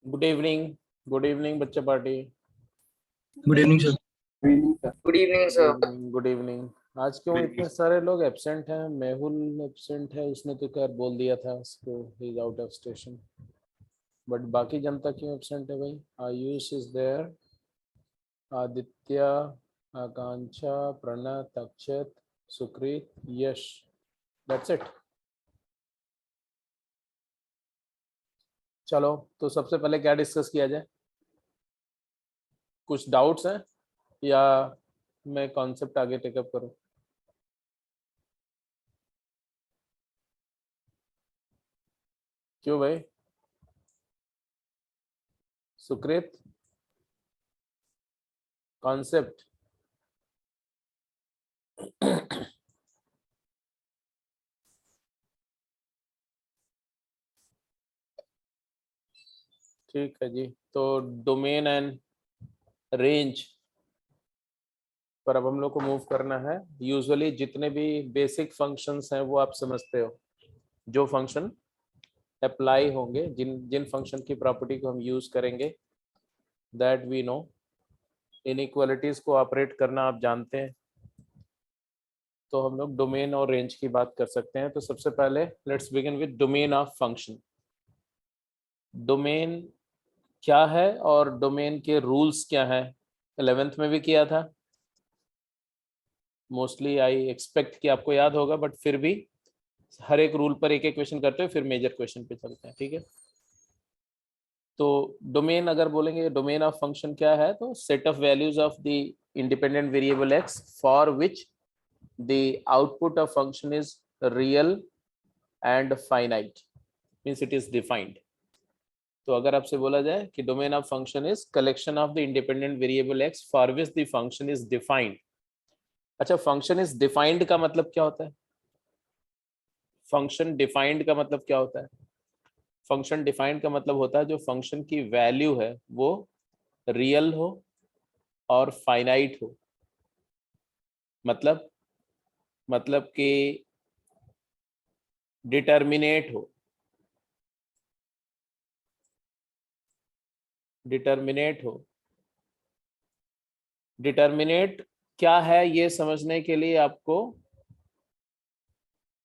Good evening. Good evening बच्चा party. Good evening sir. Good evening good sir. Evening, good evening. आज क्यों Good इतने evening. सारे लोग एब्सेंट हैं? मेहुल एब्सेंट है, उसने तो खैर बोल दिया था उसको ही is out of station. But बाकी जनता क्यों एब्सेंट है भाई? Ayush is there, Aditya, Akanksha, Pranat, Akshat, Sukrit, Yash. That's it. चलो, तो सबसे पहले क्या डिस्कस किया जाए? कुछ डाउट्स हैं या मैं कॉन्सेप्ट आगे टेकअप करूं? क्यों भाई? सुकृत, कॉन्सेप्ट। ठीक है जी। तो डोमेन एंड रेंज पर अब हम लोग को मूव करना है। यूजुअली जितने भी बेसिक फंक्शंस हैं वो आप समझते हो, जो फंक्शन अप्लाई होंगे, जिन जिन फंक्शन की प्रॉपर्टी को हम यूज करेंगे, दैट वी नो। इनइक्वालिटीज को ऑपरेट करना आप जानते हैं, तो हम लोग डोमेन और रेंज की बात कर सकते हैं। तो सबसे पहले let's begin with domain of function. Domain क्या है और डोमेन के रूल्स क्या है? 11th में भी किया था। मोस्टली आई एक्सपेक्ट कि आपको याद होगा, बट फिर भी हर एक रूल पर एक एक क्वेश्चन करते हैं, फिर मेजर क्वेश्चन पे चलते हैं, ठीक है? तो डोमेन अगर बोलेंगे, डोमेन ऑफ फंक्शन क्या है, तो set of values of the independent variable x for which the output of function is real and finite, means it is defined. तो अगर आपसे बोला जाए कि domain of function is collection of the independent variable x for which the function is defined. अच्छा, function is defined का मतलब क्या होता है? फंक्शन डिफाइंड का मतलब क्या होता है? फंक्शन डिफाइंड का मतलब होता है जो फंक्शन की वैल्यू है वो रियल हो और फाइनाइट हो। मतलब कि डिटर्मिनेट हो। डिटर्मिनेट हो। डिटर्मिनेट क्या है ये समझने के लिए आपको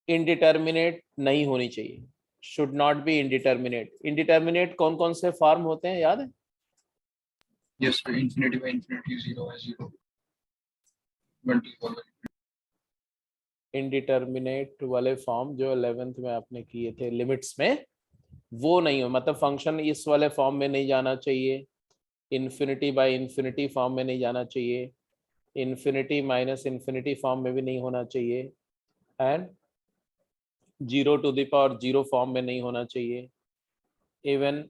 इनडिटर्मिनेट नहीं होनी चाहिए, should not be indeterminate. Indeterminate कौन कौन से फॉर्म होते हैं याद है? Yes, sir. Infinity by infinity, zero by zero, 1 to 1. Indeterminate वाले फॉर्म जो 11th में आपने किए थे लिमिट्स में, वो नहीं हो। मतलब फंक्शन इस वाले फॉर्म में नहीं जाना चाहिए, इन्फिनिटी बाय इन्फिनिटी फॉर्म में नहीं जाना चाहिए, इन्फिनिटी माइनस इन्फिनिटी फॉर्म में भी नहीं होना चाहिए, and 0 to the power 0 form में नहीं होना चाहिए। इवन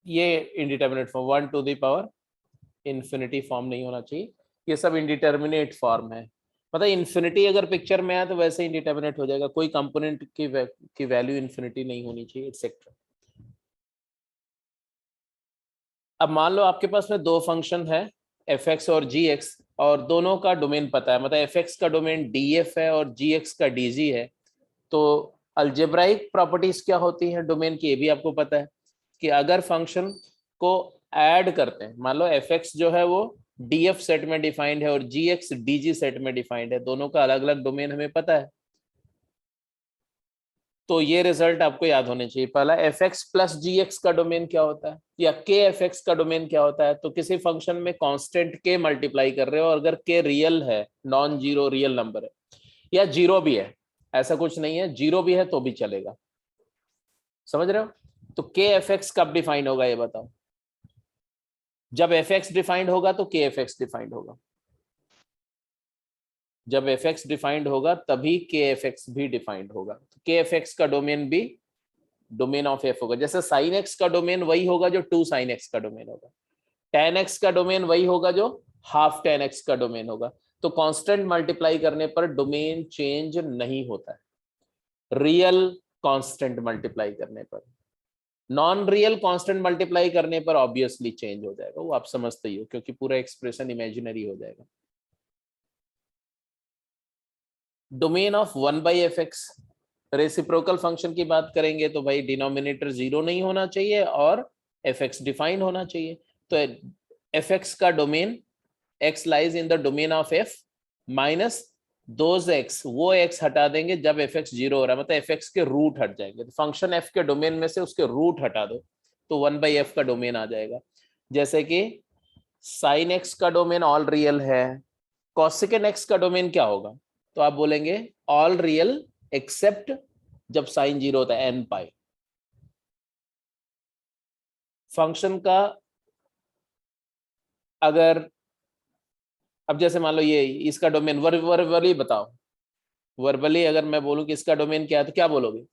ये indeterminate form 1 to the power infinity form नहीं होना चाहिए। ये सब इंडिटर्मिनेट फॉर्म है। मतलब इन्फिनिटी अगर पिक्चर में आए तो वैसे इंडिटर्मिनेट हो जाएगा, कोई कंपोनेंट की वैल्यू इन्फिनिटी नहीं होनी चाहिए, एक्सेट्रा। अब मान लो आपके पास में दो फंक्शन है, एफ एक्स और जी एक्स, और दोनों का डोमेन पता है। मतलब एफ एक्स का डोमेन डी एफ है और जी एक्स का डी जी है। तो अलजेब्राइक प्रॉपर्टीज क्या होती हैं डोमेन की, ये भी आपको पता है कि अगर फंक्शन को ऐड करते हैं, मान लो एफ एक्स जो है वो डी एफ सेट में डिफाइंड है और G x D G set में डिफाइंड है, दोनों का अलग अलग डोमेन हमें पता है। तो ये रिजल्ट आपको याद होने चाहिए। पहला, एफ एक्स प्लस जी एक्स का डोमेन क्या होता है, या के एफ एक्स का डोमेन क्या होता है? तो किसी फंक्शन में कांस्टेंट के मल्टीप्लाई कर रहे हो, अगर के रियल है, नॉन जीरो रियल नंबर है, या जीरो भी है, ऐसा कुछ नहीं है, जीरो भी है तो भी चलेगा। समझ रहे हो? तो के एफ एक्स कब डिफाइंड होगा ये बताओ? जब एफ एक्स डिफाइंड होगा तो के एफ एक्स डिफाइंड होगा। जब एफ एक्स डिफाइंड होगा तभी के एफ एक्स भी डिफाइंड होगा। तो के एफ एक्स का डोमेन भी डोमेन ऑफ एफ होगा। जैसे साइन एक्स का डोमेन वही होगा जो 2 साइन एक्स का डोमेन होगा, टेन एक्स का डोमेन वही होगा जो हाफ टेन एक्स का डोमेन होगा। तो कांस्टेंट मल्टीप्लाई करने पर डोमेन चेंज नहीं होता है, रियल कांस्टेंट मल्टीप्लाई करने पर। नॉन रियल कांस्टेंट मल्टीप्लाई करने पर ऑब्वियसली चेंज हो जाएगा, वो आप समझते ही हो, क्योंकि पूरा एक्सप्रेशन इमेजिनरी हो जाएगा। Domain of 1/fx, reciprocal function की बात करेंगे तो भाई डिनोमिनेटर जीरो नहीं होना चाहिए और एफ एक्स डिफाइन होना चाहिए। तो एफ एक्स का domain x lies in the domain of F minus those x, वो एक्स हटा देंगे जब एफ एक्स 0 हो रहा है, मतलब एफ एक्स के रूट हट जाएंगे। तो फंक्शन एफ के डोमेन में से उसके रूट हटा दो तो 1/f का डोमेन आ जाएगा। जैसे कि साइन एक्स का डोमेन ऑल रियल है, कॉसेकेंड एक्स का डोमेन क्या होगा? तो आप बोलेंगे ऑल रियल एक्सेप्ट जब साइन 0 होता है एन पाई। फंक्शन का अगर अब जैसे मान लो ये इसका डोमेन वर्बली बताओ, वर्बली अगर मैं बोलूं कि इसका डोमेन क्या है तो क्या बोलोगे?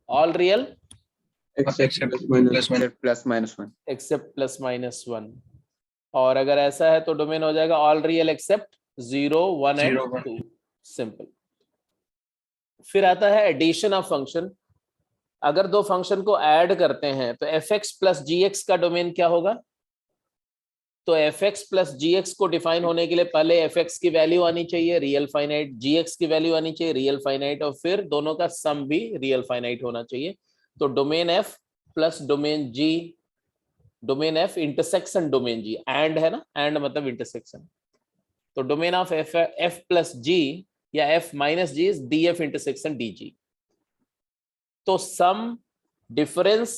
All real Except plus minus 1. Except plus minus 1। और अगर ऐसा है तो डोमेन हो जाएगा all real except 0, 1 and 0, 1. 2। Simple. फिर आता है एडिशन ऑफ फंक्शन। अगर दो फंक्शन को ऐड करते हैं तो एफ एक्स प्लस जी एक्स का डोमेन क्या होगा? तो एफ एक्स प्लस जी एक्स को डिफाइन होने के लिए पहले एफ एक्स की वैल्यू आनी चाहिए रियल फाइनाइट, जी एक्स की वैल्यू आनी चाहिए रियल फाइनाइट, और फिर दोनों का सम भी रियल फाइनाइट होना चाहिए। तो domain F plus domain G, domain F intersection domain G, and है ना, एंड मतलब इंटरसेक्शन। तो domain of F plus G या F minus G is D F intersection D G. तो सम, डिफरेंस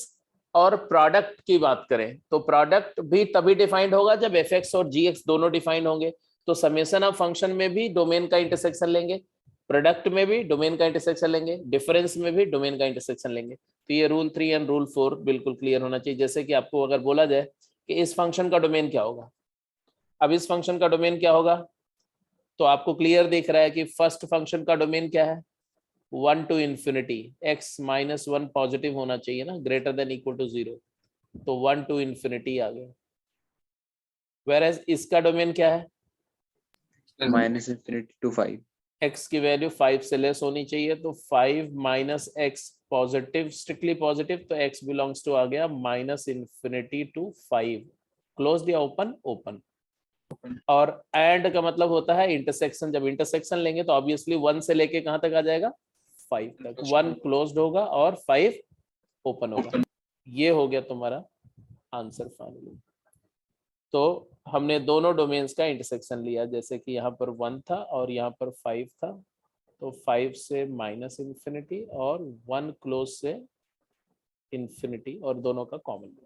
और प्रोडक्ट की बात करें तो प्रोडक्ट भी तभी डिफाइंड होगा जब एफ एक्स और जी एक्स दोनों डिफाइंड होंगे। तो समेशन ऑफ फंक्शन में भी डोमेन का इंटरसेक्शन लेंगे, प्रोडक्ट में भी डोमेन का इंटरसेक्शन लेंगे, डिफरेंस में भी डोमेन का इंटरसेक्शन लेंगे। तो ये रूल 3 एंड रूल 4 बिल्कुल क्लियर होना चाहिए। जैसे कि आपको अगर बोला जाए कि इस फंक्शन का डोमेन क्या होगा, अब इस फंक्शन का डोमेन क्या होगा, तो आपको क्लियर दिख रहा है कि फर्स्ट फंक्शन का डोमेन क्या है? 1 to infinity, x minus 1 positive होना चाहिए ना, ग्रेटर देन इक्वल टू 0, तो 1 to infinity आ गया। Whereas इसका डोमेन क्या है? Minus infinity to 5। x की वैल्यू 5 से लेस होनी चाहिए, तो 5 minus x positive, strictly positive, तो x बिलोंग्स टू आ गया माइनस इन्फिनिटी टू 5। क्लोज दिया, ओपन ओपन। और एंड का मतलब होता है इंटरसेक्शन। जब इंटरसेक्शन लेंगे तो ऑब्वियसली 1 से लेके कहां तक आ जाएगा? 5 तक। 1 क्लोज्ड होगा और 5 ओपन होगा। ये हो गया तुम्हारा आंसर फाइनली। तो हमने दोनों डोमेन्स का इंटरसेक्शन लिया, जैसे कि यहाँ पर 1 था और यहाँ पर 5 था, तो 5 से माइनस इन्फिनिटी और 1 क्लोज से इन्फिनिटी, और दोनों का कॉमन लिया।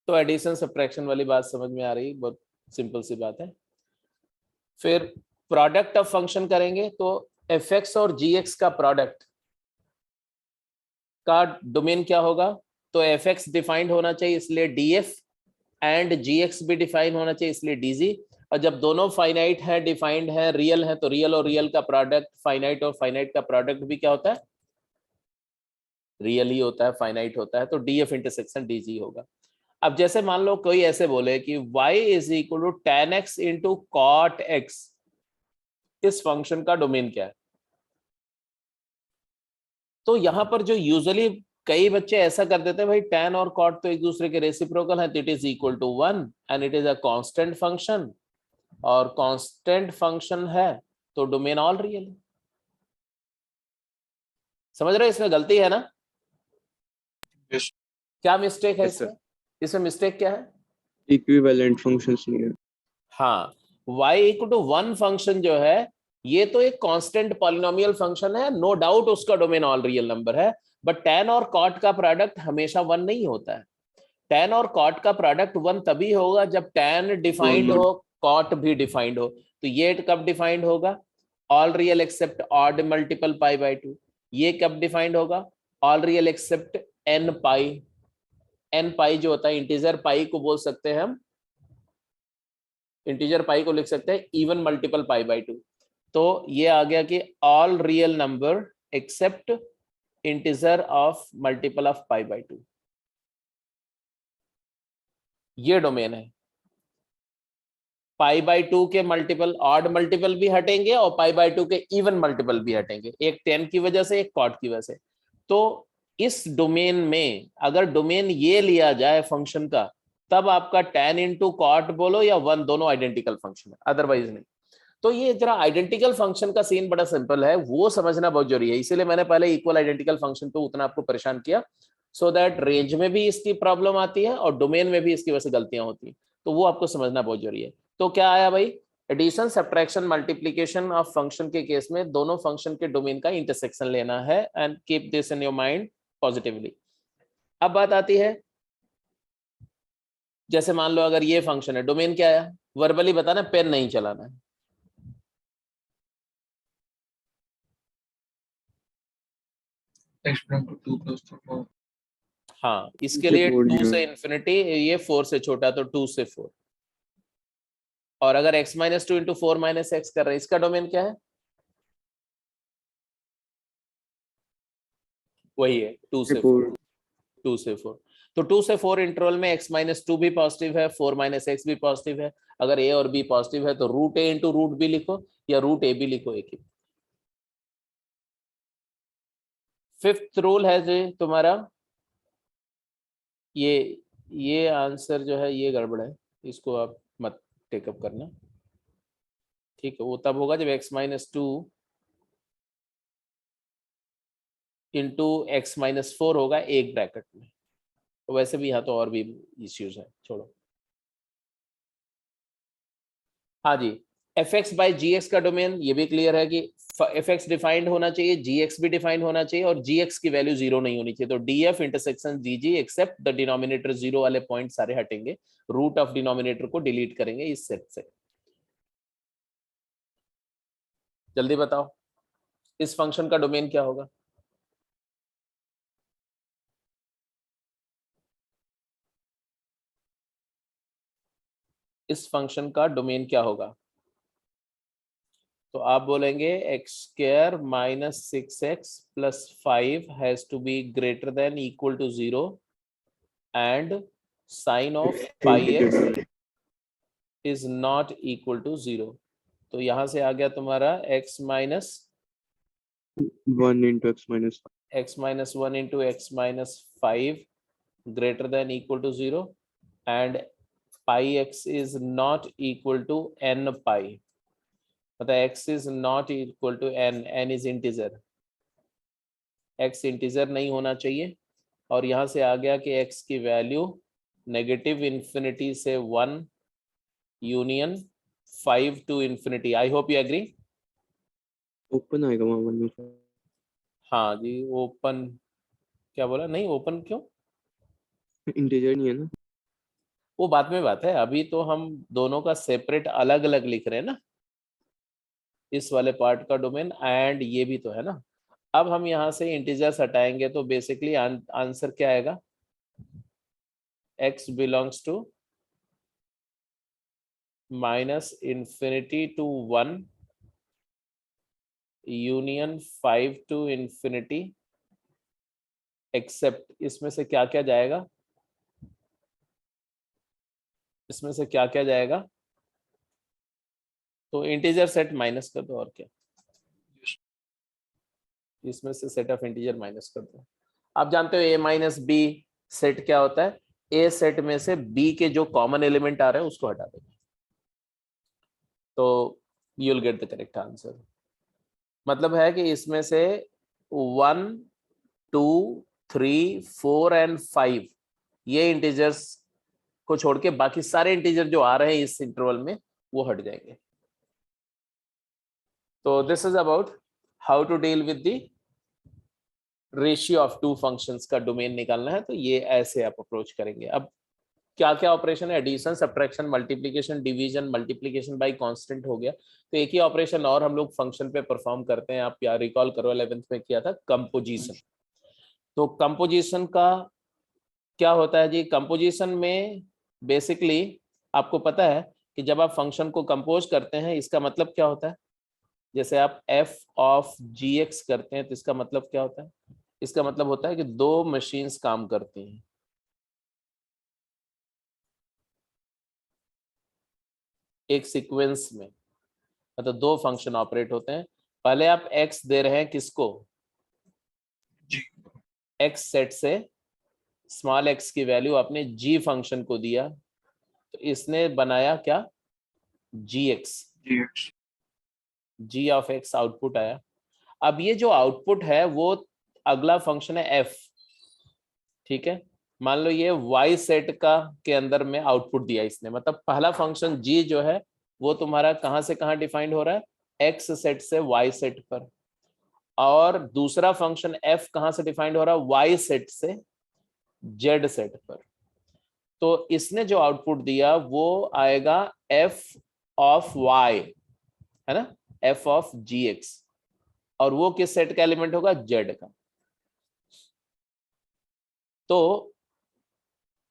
तो एडिशन सब्ट्रैक्शन वाली बात समझ में आ रही, बहुत सिंपल सी बात है। फिर प्रोडक्ट ऑफ फंक्शन करेंगे तो एफ एक्स और जी एक्स का प्रोडक्ट का डोमेन क्या होगा? तो एफ एक्स डिफाइंड होना चाहिए इसलिए D F, and G X भी डिफाइन होना चाहिए इसलिए डी जी। और जब दोनों फाइनाइट है, डिफाइंड है, रियल है, तो रियल और रियल का प्रोडक्ट, फाइनाइट और फाइनाइट का प्रोडक्ट भी क्या होता है? रियल ही होता है, फाइनाइट होता है, तो डी एफ इंटरसेक्शन डी जी होगा। अब जैसे मान लो कोई ऐसे बोले कि y is equal to tan x into cot X, इस फंक्शन का डोमेन क्या है? तो यहां पर जो यूजुअली कई बच्चे ऐसा कर देते हैं, भाई tan और cot तो एक दूसरे के रेसिप्रोकल है, तो it is equal to 1 and it is a constant function, और कांस्टेंट फंक्शन है तो डोमेन ऑल रियल है। समझ रहे हो इसमें गलती है ना? Yes. क्या मिस्टेक है Yes, sir. इसमें मिस्टेक क्या है? इक्विवेलेंट फंक्शंस नहीं है। हाँ, y इक्वल टू 1 फंक्शन जो है ये तो एक कांस्टेंट पॉलिनोमियल फंक्शन है, नो डाउट उसका डोमेन ऑल रियल नंबर है, बट tan और cot का प्रोडक्ट हमेशा 1 नहीं होता है। tan और cot का प्रोडक्ट 1 तभी होगा जब tan डिफाइंड हो, cot भी डिफाइंड हो। तो ये कब डिफाइंड होगा? All real except odd multiple pi by 2। ये कब डिफाइंड होगा? All real except n pi. n pi जो होता है इंटीजर पाई को बोल सकते हैं हम, इंटीजर पाई को लिख सकते हैं इवन मल्टीपल पाई बाय 2। तो ये आ गया कि all real number except integer of multiple of pi by 2, ये डोमेन है। पाई बाय 2 के मल्टीपल, ऑड मल्टीपल भी हटेंगे और पाई बाय 2 के इवन मल्टीपल भी हटेंगे, एक tan की वजह से, एक cot की वजह से। तो इस डोमेन में अगर डोमेन ये लिया जाए फंक्शन का, तब आपका tan इंटू cot बोलो या 1, दोनों आइडेंटिकल फंक्शन है, अदरवाइज नहीं। तो ये जरा आइडेंटिकल फंक्शन का सीन बड़ा सिंपल है, वो समझना बहुत जरूरी है, इसीलिए मैंने पहले इक्वल आइडेंटिकल फंक्शन पे उतना आपको परेशान किया। सो दैट रेंज में भी इसकी प्रॉब्लम आती है और डोमेन में भी इसकी वजह से गलतियां होती हैं, तो वो आपको समझना बहुत जरूरी है। तो क्या आया भाई, addition subtraction multiplication of function के केस में दोनों फंक्शन के डोमेन का इंटरसेक्शन लेना है, and keep this in your mind positively. अब बात आती है, जैसे मान लो अगर ये फंक्शन है, डोमेन क्या है, वर्बली बताना, पेन नहीं चलाना है। x belong to 2 close to 4. हाँ, इसके से लिए 4 2 दिया। से इन्फिनिटी, ये 4 से छोटा, तो 2 से 4। और अगर x minus 2 into 4 minus x कर रहे हैं, इसका डोमेन क्या है, वही है 2 से 4। 2 से 4, तो 2 से 4 इंटरवल में x माइनस 2 भी पॉजिटिव है, 4 माइनस एक्स भी पॉजिटिव है। अगर a और b पॉजिटिव है तो root a into root b लिखो या रूट a b लिखो, एक ही। फिफ्थ रूल है जो तुम्हारा, ये आंसर जो है ये गड़बड़ है, इसको आप मत टेकअप करना, ठीक है। वो तब होगा जब x minus 2 into x minus 4 होगा एक ब्रैकेट में। तो वैसे भी यहाँ तो और भी इश्यूज है, छोड़ो। हाँ जी, F X by G X का डोमेन ये भी क्लियर है कि एफ एक्स डिफाइंड होना चाहिए, जी एक्स भी डिफाइंड होना चाहिए, और जी एक्स की वैल्यू 0 नहीं होनी चाहिए। तो D F intersection G G except the denominator 0 वाले पॉइंट सारे हटेंगे, रूट ऑफ डिनोमिनेटर को डिलीट करेंगे इस सेट से। जल्दी बताओ इस फंक्शन का डोमेन क्या होगा। इस फंक्शन का डोमेन क्या होगा, तो आप बोलेंगे x square minus 6x plus 5 has to be greater than equal to 0 and sine of pi x is not equal to 0। तो यहां से आ गया तुम्हारा x minus 1 into x minus 1 into x minus 5 greater than equal to 0 and pi x is not equal to n pi, मतलब x is not equal to n is integer, x integer नहीं होना चाहिए। और यहां से आ गया कि x की वैल्यू नेगेटिव इन्फिनिटी से 1 union 5 to infinity. I hope you agree. Open आएगा वहाँ 1 में। हाँ जी, ओपन क्या बोला, नहीं ओपन क्यों, इंटीजर नहीं है ना। वो बाद में बात है, अभी तो हम दोनों का सेपरेट अलग अलग लिख रहे हैं ना, इस वाले पार्ट का डोमेन एंड ये भी तो है ना। अब हम यहाँ से इंटीजर्स हटाएंगे तो बेसिकली आंसर क्या आएगा, x belongs to minus infinity to 1 union 5 to infinity except, इसमें से क्या क्या जाएगा, इसमें से क्या क्या जाएगा, तो इंटीजर सेट माइनस कर दो, और क्या, इसमें से सेट ऑफ इंटीजर माइनस कर दो। आप जानते हो a माइनस बी सेट क्या होता है, ए सेट में से b के जो कॉमन एलिमेंट आ रहे हैं उसको हटा देंगे, तो you will get the correct answer. मतलब है कि इसमें से 1 2 3 4 एंड 5 ये इंटीजर्स को छोड़ के बाकी सारे इंटीजर जो आ रहे हैं इस इंटरवल में वो हट जाएंगे। तो this is about how to deal with the ratio of two functions का डोमेन निकालना है, तो ये ऐसे आप अप्रोच करेंगे। अब क्या क्या ऑपरेशन है, addition subtraction multiplication division multiplication by constant हो गया, तो एक ही ऑपरेशन और हम लोग फंक्शन पे परफॉर्म करते हैं। आप यार रिकॉल करो 11th में किया था, कंपोजिशन। तो कंपोजिशन का क्या होता है जी, कंपोजिशन में बेसिकली आपको पता है कि जब आप फंक्शन को कंपोज करते हैं इसका मतलब क्या होता है, जैसे आप f ऑफ gx करते हैं तो इसका मतलब क्या होता है, इसका मतलब होता है कि दो मशीन्स काम करती हैं, एक सीक्वेंस में, मतलब दो फंक्शन ऑपरेट होते हैं। पहले आप x दे रहे हैं किसको, x सेट से स्मॉल x की वैल्यू आपने g फंक्शन को दिया, तो इसने बनाया क्या, gx, g of x output आया। अब ये जो आउटपुट है वो अगला फंक्शन है f, ठीक है, मान लो ये y सेट का के अंदर में आउटपुट दिया इसने, मतलब पहला फंक्शन g जो है वो तुम्हारा कहां से कहां डिफाइंड हो रहा है, x सेट से y सेट पर, और दूसरा फंक्शन f कहां से डिफाइंड हो रहा है, y सेट से z सेट पर। तो इसने जो आउटपुट दिया वो आएगा f ऑफ y, है ना, f ऑफ gx, और वो किस सेट का एलिमेंट होगा, z का। तो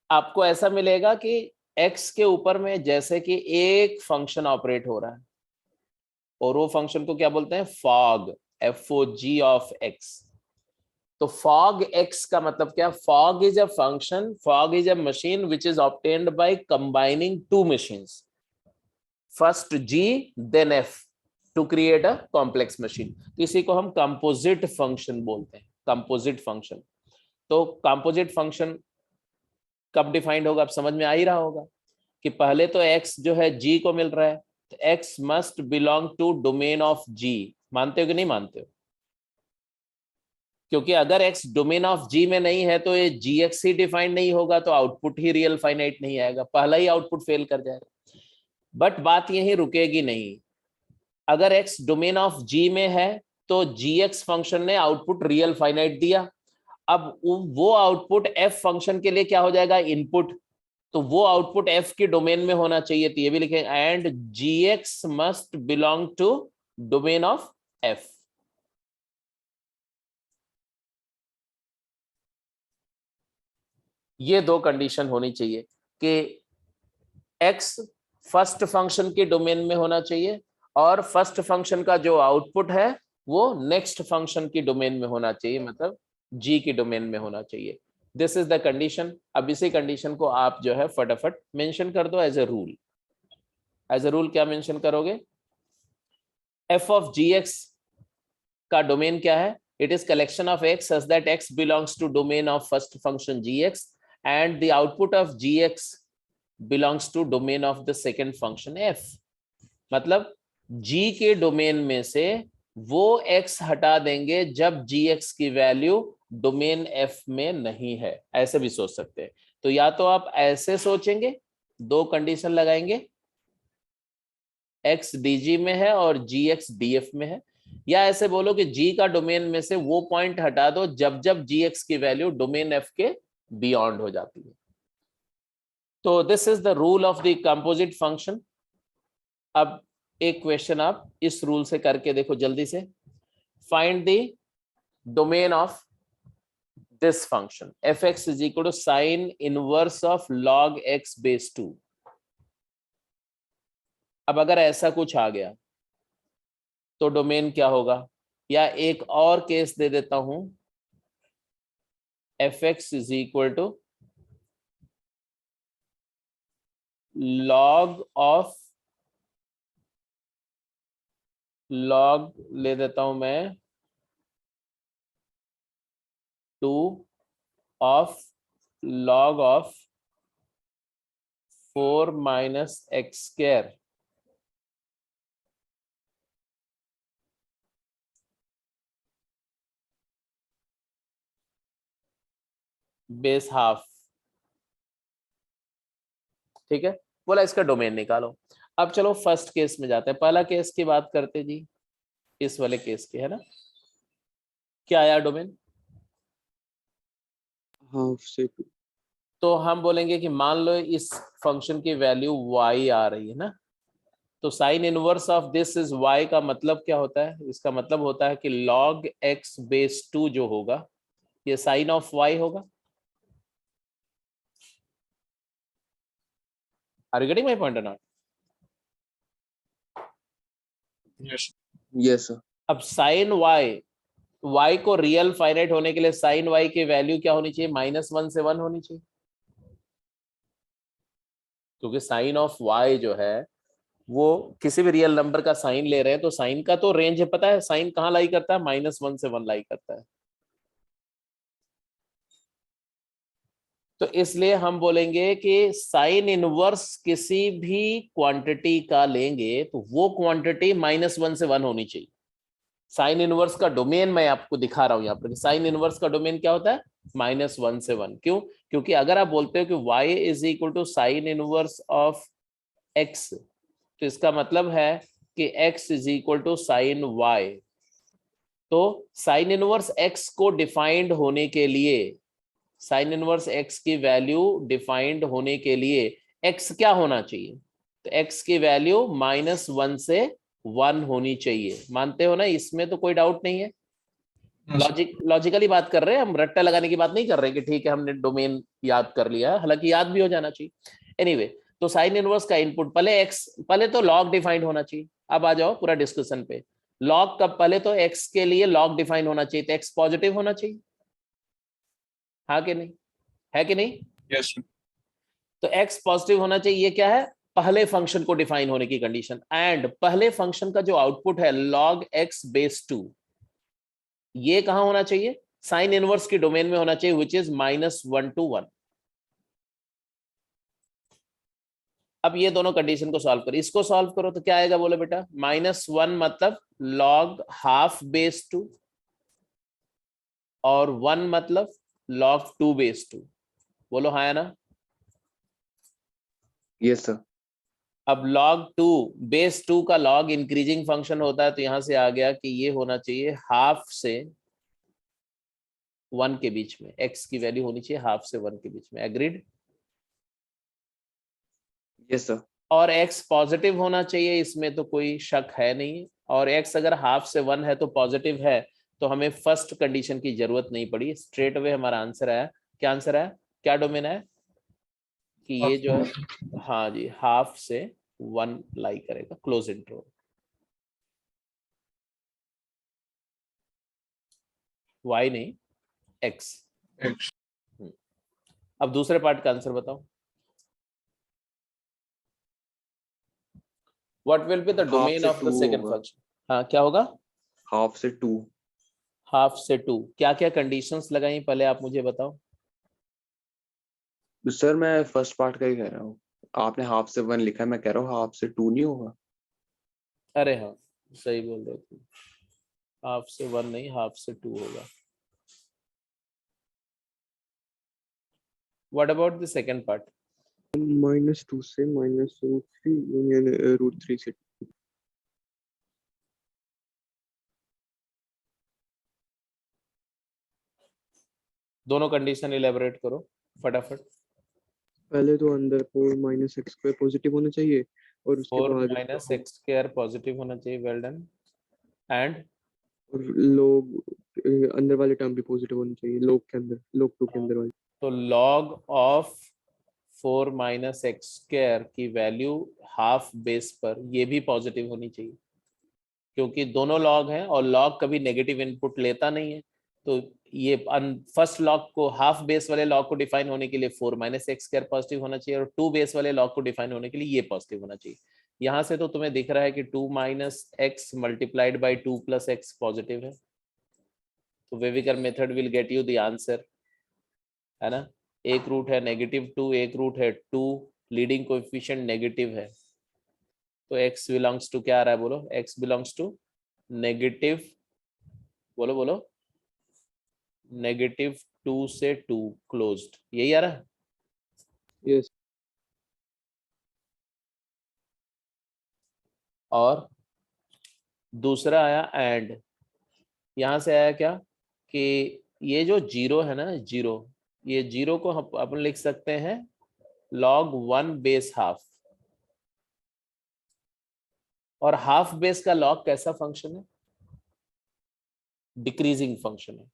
आपको ऐसा मिलेगा कि x के ऊपर में जैसे कि एक फंक्शन ऑपरेट हो रहा है, और वो फंक्शन को क्या बोलते हैं, फॉग, FOG ऑफ x। तो फॉग x का मतलब क्या, fog is a function, fog is a machine which is obtained by combining two machines, first g then f, to create a complex machine. इसी को हम कंपोजिट फंक्शन बोलते हैं, composite function. तो कंपोजिट फंक्शन कब डिफाइंड होगा, अब समझ में आ ही रहा होगा कि पहले तो x जो है g को मिल रहा है, तो x must belong to domain of g। मानते हो कि नहीं मानते हो, क्योंकि अगर x डोमेन ऑफ g में नहीं है तो ये gx ही डिफाइंड नहीं होगा, तो आउटपुट ही रियल फाइनाइट नहीं आएगा, पहला ही आउटपुट फेल कर जाएगा। बट बात यही रुकेगी नहीं, अगर x डोमेन ऑफ g में है तो gx फंक्शन ने आउटपुट रियल फाइनाइट दिया, अब वो आउटपुट f फंक्शन के लिए क्या हो जाएगा, इनपुट, तो वो आउटपुट f के डोमेन में होना चाहिए। तो ये भी लिखेंगे, and gx must belong to domain of f। ये दो कंडीशन होनी चाहिए कि x फर्स्ट फंक्शन के डोमेन में होना चाहिए, और फर्स्ट फंक्शन का जो आउटपुट है वो नेक्स्ट फंक्शन की डोमेन में होना चाहिए, मतलब g की डोमेन में होना चाहिए। This is the condition. अब इसी कंडीशन को आप जो है फटाफट मेंशन कर दो as a rule. As a rule क्या मेंशन करोगे, f ऑफ gx का डोमेन क्या है, it is collection of x such that x belongs to domain of first function gx and the output of gx belongs to domain of the second function f। मतलब g के domain में से वो x हटा देंगे जब gx की value domain f में नहीं है, ऐसे भी सोच सकते हैं। तो या तो आप ऐसे सोचेंगे, दो कंडीशन लगाएंगे, x dg में है और gx df में है, या ऐसे बोलो कि g का डोमेन में से वो पॉइंट हटा दो जब जब gx की वैल्यू डोमेन f के बियॉन्ड हो जाती है। तो this is the rule of the composite function. अब एक क्वेश्चन आप इस रूल से करके देखो जल्दी से, find the domain of this function fx is equal to sine inverse of log x base 2। अब अगर ऐसा कुछ आ गया तो डोमेन क्या होगा, या एक और केस दे देता हूं, fx is equal to log ले देता हूं मैं 2 of log of 4 minus x square base half. ठीक है, बोला इसका डोमेन निकालो। अब चलो फर्स्ट केस में जाते हैं, पहला केस की बात करते जी, इस वाले केस की, है ना, क्या आया डोमेन, हाफ से 2। तो हम बोलेंगे कि मान लो इस फंक्शन की वैल्यू y आ रही है ना, तो sine inverse of this is y का मतलब क्या होता है, इसका मतलब होता है कि log x बेस 2 जो होगा ये साइन ऑफ y होगा। Are you getting my point और नॉट? Yes. Yes sir. अब साइन y को रियल फाइनाइट होने के लिए साइन y की वैल्यू क्या होनी चाहिए, -1 से 1 होनी चाहिए, क्योंकि साइन ऑफ y जो है वो किसी भी रियल नंबर का साइन ले रहे हैं, तो साइन का तो रेंज है, पता है साइन कहाँ लाई करता है, -1 से 1 लाई करता है। तो इसलिए हम बोलेंगे कि साइन इनवर्स किसी भी क्वांटिटी का लेंगे तो वो क्वांटिटी -1 से 1 होनी चाहिए। साइन इनवर्स का डोमेन मैं आपको दिखा रहा हूं यहाँ पर, साइन इनवर्स का डोमेन क्या होता है, -1 से 1। क्यों? क्योंकि अगर आप बोलते हो कि y is equal to sine inverse of x, तो इसका मतलब है कि x is equal to sine y। तो साइन इनवर्स x को डिफाइंड होने के लिए, साइन इनवर्स x की वैल्यू डिफाइंड होने के लिए x क्या होना चाहिए? तो x की वैल्यू -1 से 1 होनी चाहिए। मानते हो ना? इसमें तो कोई डाउट नहीं है। लॉजिकली बात कर रहे हैं हम, रट्टा लगाने की बात नहीं कर रहे कि ठीक है हमने डोमेन याद कर लिया, हालांकि याद भी हो जाना चाहिए। एनीवे, तो साइन इनवर्स का इनपुट पहले x, पहले तो लॉग डिफाइंड होना चाहिए। अब आ जाओ पूरा डिस्कशन पे। लॉग कब? पहले तो x के लिए लॉग डिफाइन होना चाहिए, तो x पॉजिटिव होना चाहिए, हाँ कि नहीं? है कि नहीं? Yes, sir. तो x पॉजिटिव होना चाहिए। ये क्या है? पहले फंक्शन को डिफाइन होने की कंडीशन। एंड पहले फंक्शन का जो आउटपुट है log x बेस 2, ये कहां होना चाहिए? साइन इनवर्स की डोमेन में होना चाहिए, विच इज -1 to 1। अब ये दोनों कंडीशन को सॉल्व करो, इसको सॉल्व करो तो क्या आएगा बोलो बेटा? -1 मतलब log हाफ बेस 2 और 1 मतलब log 2 बेस 2। बोलो हाँ या ना? Yes, sir. अब log 2 बेस 2 का log इंक्रीजिंग फंक्शन होता है, तो यहां से आ गया कि ये होना चाहिए हाफ से 1 के बीच में, x की वैल्यू होनी चाहिए हाफ से 1 के बीच में। एग्रीड? Yes, sir. और x पॉजिटिव होना चाहिए, इसमें तो कोई शक है नहीं। और x अगर हाफ से 1 है तो पॉजिटिव है, तो हमें फर्स्ट कंडीशन की जरूरत नहीं पड़ी, स्ट्रेट अवे हमारा आंसर आया। क्या आंसर है? क्या डोमेन है कि ये जो है, हाँ जी, हाफ से 1 लाई करेगा, क्लोज इंटरवल। y नहीं, x। X. अब दूसरे पार्ट का आंसर बताओ। What will be the half domain से ऑफ द 2 सेकंड होगा। फंक्शन? हाँ, क्या होगा? हाफ से 2। हाफ से 2। क्या क्या कंडीशंस लगाई पहले आप मुझे बताओ। सर मैं फर्स्ट पार्ट का ही कह रहा हूँ। आपने हाफ से 1 लिखा है, मैं कह रहा हूँ हाफ से 2 नहीं होगा। अरे हाँ, सही बोल रहे थे, हाफ से 1 नहीं, हाफ से 2 होगा। What about the second part? -2 से -√3 यूनियन √3 से। दोनों कंडीशन इलेबोरेट करो फटाफट। पहले तो अंदर 4 - x² पॉजिटिव होना चाहिए और उसके 4 बाद - x² पॉजिटिव होना चाहिए, वेल डन। एंड लोग अंदर वाले टर्म भी पॉजिटिव होने चाहिए, लोग के अंदर, लोग 2 के अंदर वाले। तो log ऑफ 4 - x² की वैल्यू हाफ बेस पर ये भी पॉजिटिव होनी चाहिए, क्योंकि दोनों लॉग हैं और लॉग कभी नेगेटिव इनपुट लेता नहीं है। तो ये फर्स्ट लॉग को, हाफ बेस वाले लॉग को डिफाइन होने के लिए 4 - x² पॉजिटिव होना चाहिए, और 2 बेस वाले लॉग को डिफाइन होने के लिए ये पॉजिटिव होना चाहिए। यहां से तो तुम्हें दिख रहा है कि 2 - x multiplied by 2 + x positive है, तो wavy curve method will get you the answer, है ना? एक रूट है -2, एक रूट है 2, लीडिंग कोएफिशिएंट नेगेटिव है, तो x बिलोंग्स टू क्या आ रहा है बोलो? x बिलोंग्स टू नेगेटिव, बोलो बोलो, -2 से 2 क्लोज्ड, यही आ रहा है। यस। और दूसरा आया एंड, यहां से आया क्या कि ये जो जीरो है ना, जीरो, ये जीरो को हम अपन लिख सकते हैं log 1 बेस हाफ। और हाफ बेस का log कैसा फंक्शन है? डिक्रीजिंग फंक्शन है।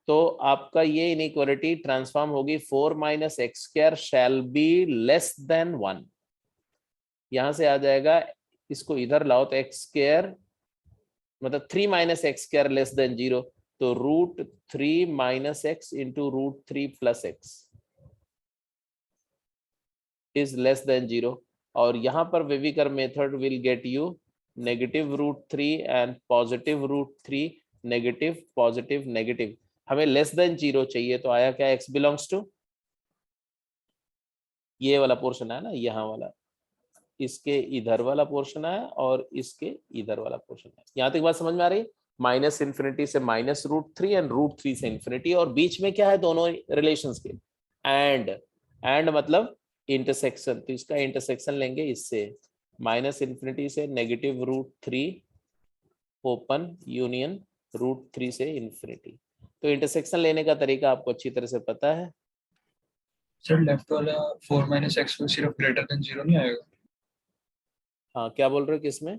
तो आपका ये इनइक्वालिटी ट्रांसफॉर्म होगी 4 - x² shall be less than 1। यहां से आ जाएगा, इसको इधर लाओ तो x² मतलब 3 - x² लेस देन 0, तो √3 - x into √3 + x is less than 0। और यहां पर wavy curve method will get you -√3 and +√3, negative positive negative. हमें लेस देन 0 चाहिए, तो आया क्या? x बिलोंग्स टू ये वाला पोर्शन है ना, यहाँ वाला, इसके इधर वाला पोर्शन है और इसके इधर वाला पोर्शन है। यहाँ तक बात समझ में आ रही है? माइनस इन्फिनिटी से -√3 एंड √3 से इन्फिनिटी, और बीच में क्या है दोनों रिलेशंस के, एंड मतलब इंटरसेक्शन, तो इसका इंटरसेक्शन लेंगे इससे, -इन्फिनिटी से -√3 ओपन यूनियन √3 से इन्फिनिटी। तो इंटरसेक्शन लेने का तरीका आपको अच्छी तरह से पता है। सर लेफ्ट वाला 4 - x सिर्फ ग्रेटर देन 0 नहीं आएगा? हाँ, क्या बोल रहे हो किसमें?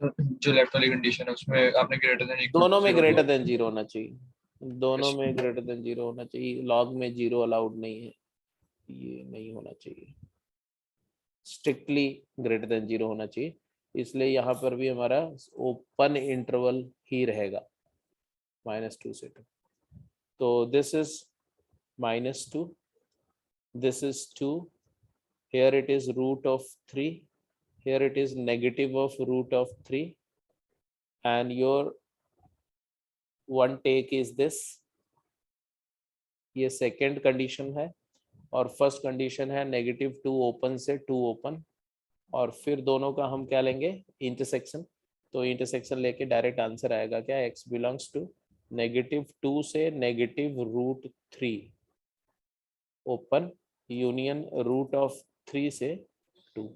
सर, जो लेफ्ट वाली कंडीशन है उसमें आपने ग्रेटर देन इक्वल दोनों में 0 ग्रेटर दिया। देन 0 होना चाहिए, दोनों में ग्रेटर देन 0 होना चाहिए, लॉग में 0 अलाउड नहीं है, ये नहीं होना चाहिए, स्ट्रिक्टली ग्रेटर देन 0 होना चाहिए, इसलिए यहाँ पर भी हमारा ओपन इंटरवल ही रहेगा -2 से 2। तो this is -2, this is 2, here it is √3, here it is negative of √3, and your one take is this, ये सेकेंड कंडीशन है, और फर्स्ट कंडीशन है -2 ओपन से 2 ओपन, और फिर दोनों का हम क्या लेंगे, इंटरसेक्शन। तो इंटरसेक्शन लेके डायरेक्ट आंसर आएगा क्या, x बिलोंग्स टू -2 से -√3 ओपन यूनियन √3 से 2।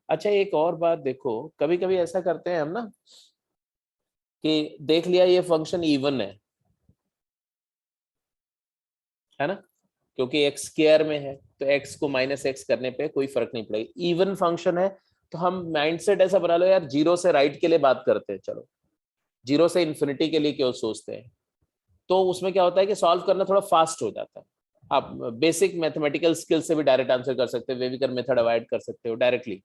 अच्छा, एक और बात देखो, कभी कभी ऐसा करते हैं हम ना कि देख लिया ये फंक्शन इवन है ना, क्योंकि x स्क्वायर में है तो x को -x करने पे कोई फर्क नहीं पड़ेगा, इवन फंक्शन है तो हम माइंडसेट ऐसा बना लो यार, 0 से राइट के लिए बात करते हैं, चलो 0 से इन्फिनिटी के लिए क्यों सोचते हैं, तो उसमें क्या होता है कि सॉल्व करना थोड़ा फास्ट हो जाता है। आप बेसिक मैथमेटिकल स्किल से भी डायरेक्ट आंसर कर सकते हो, वेविकर मेथड अवॉइड कर सकते हो डायरेक्टली,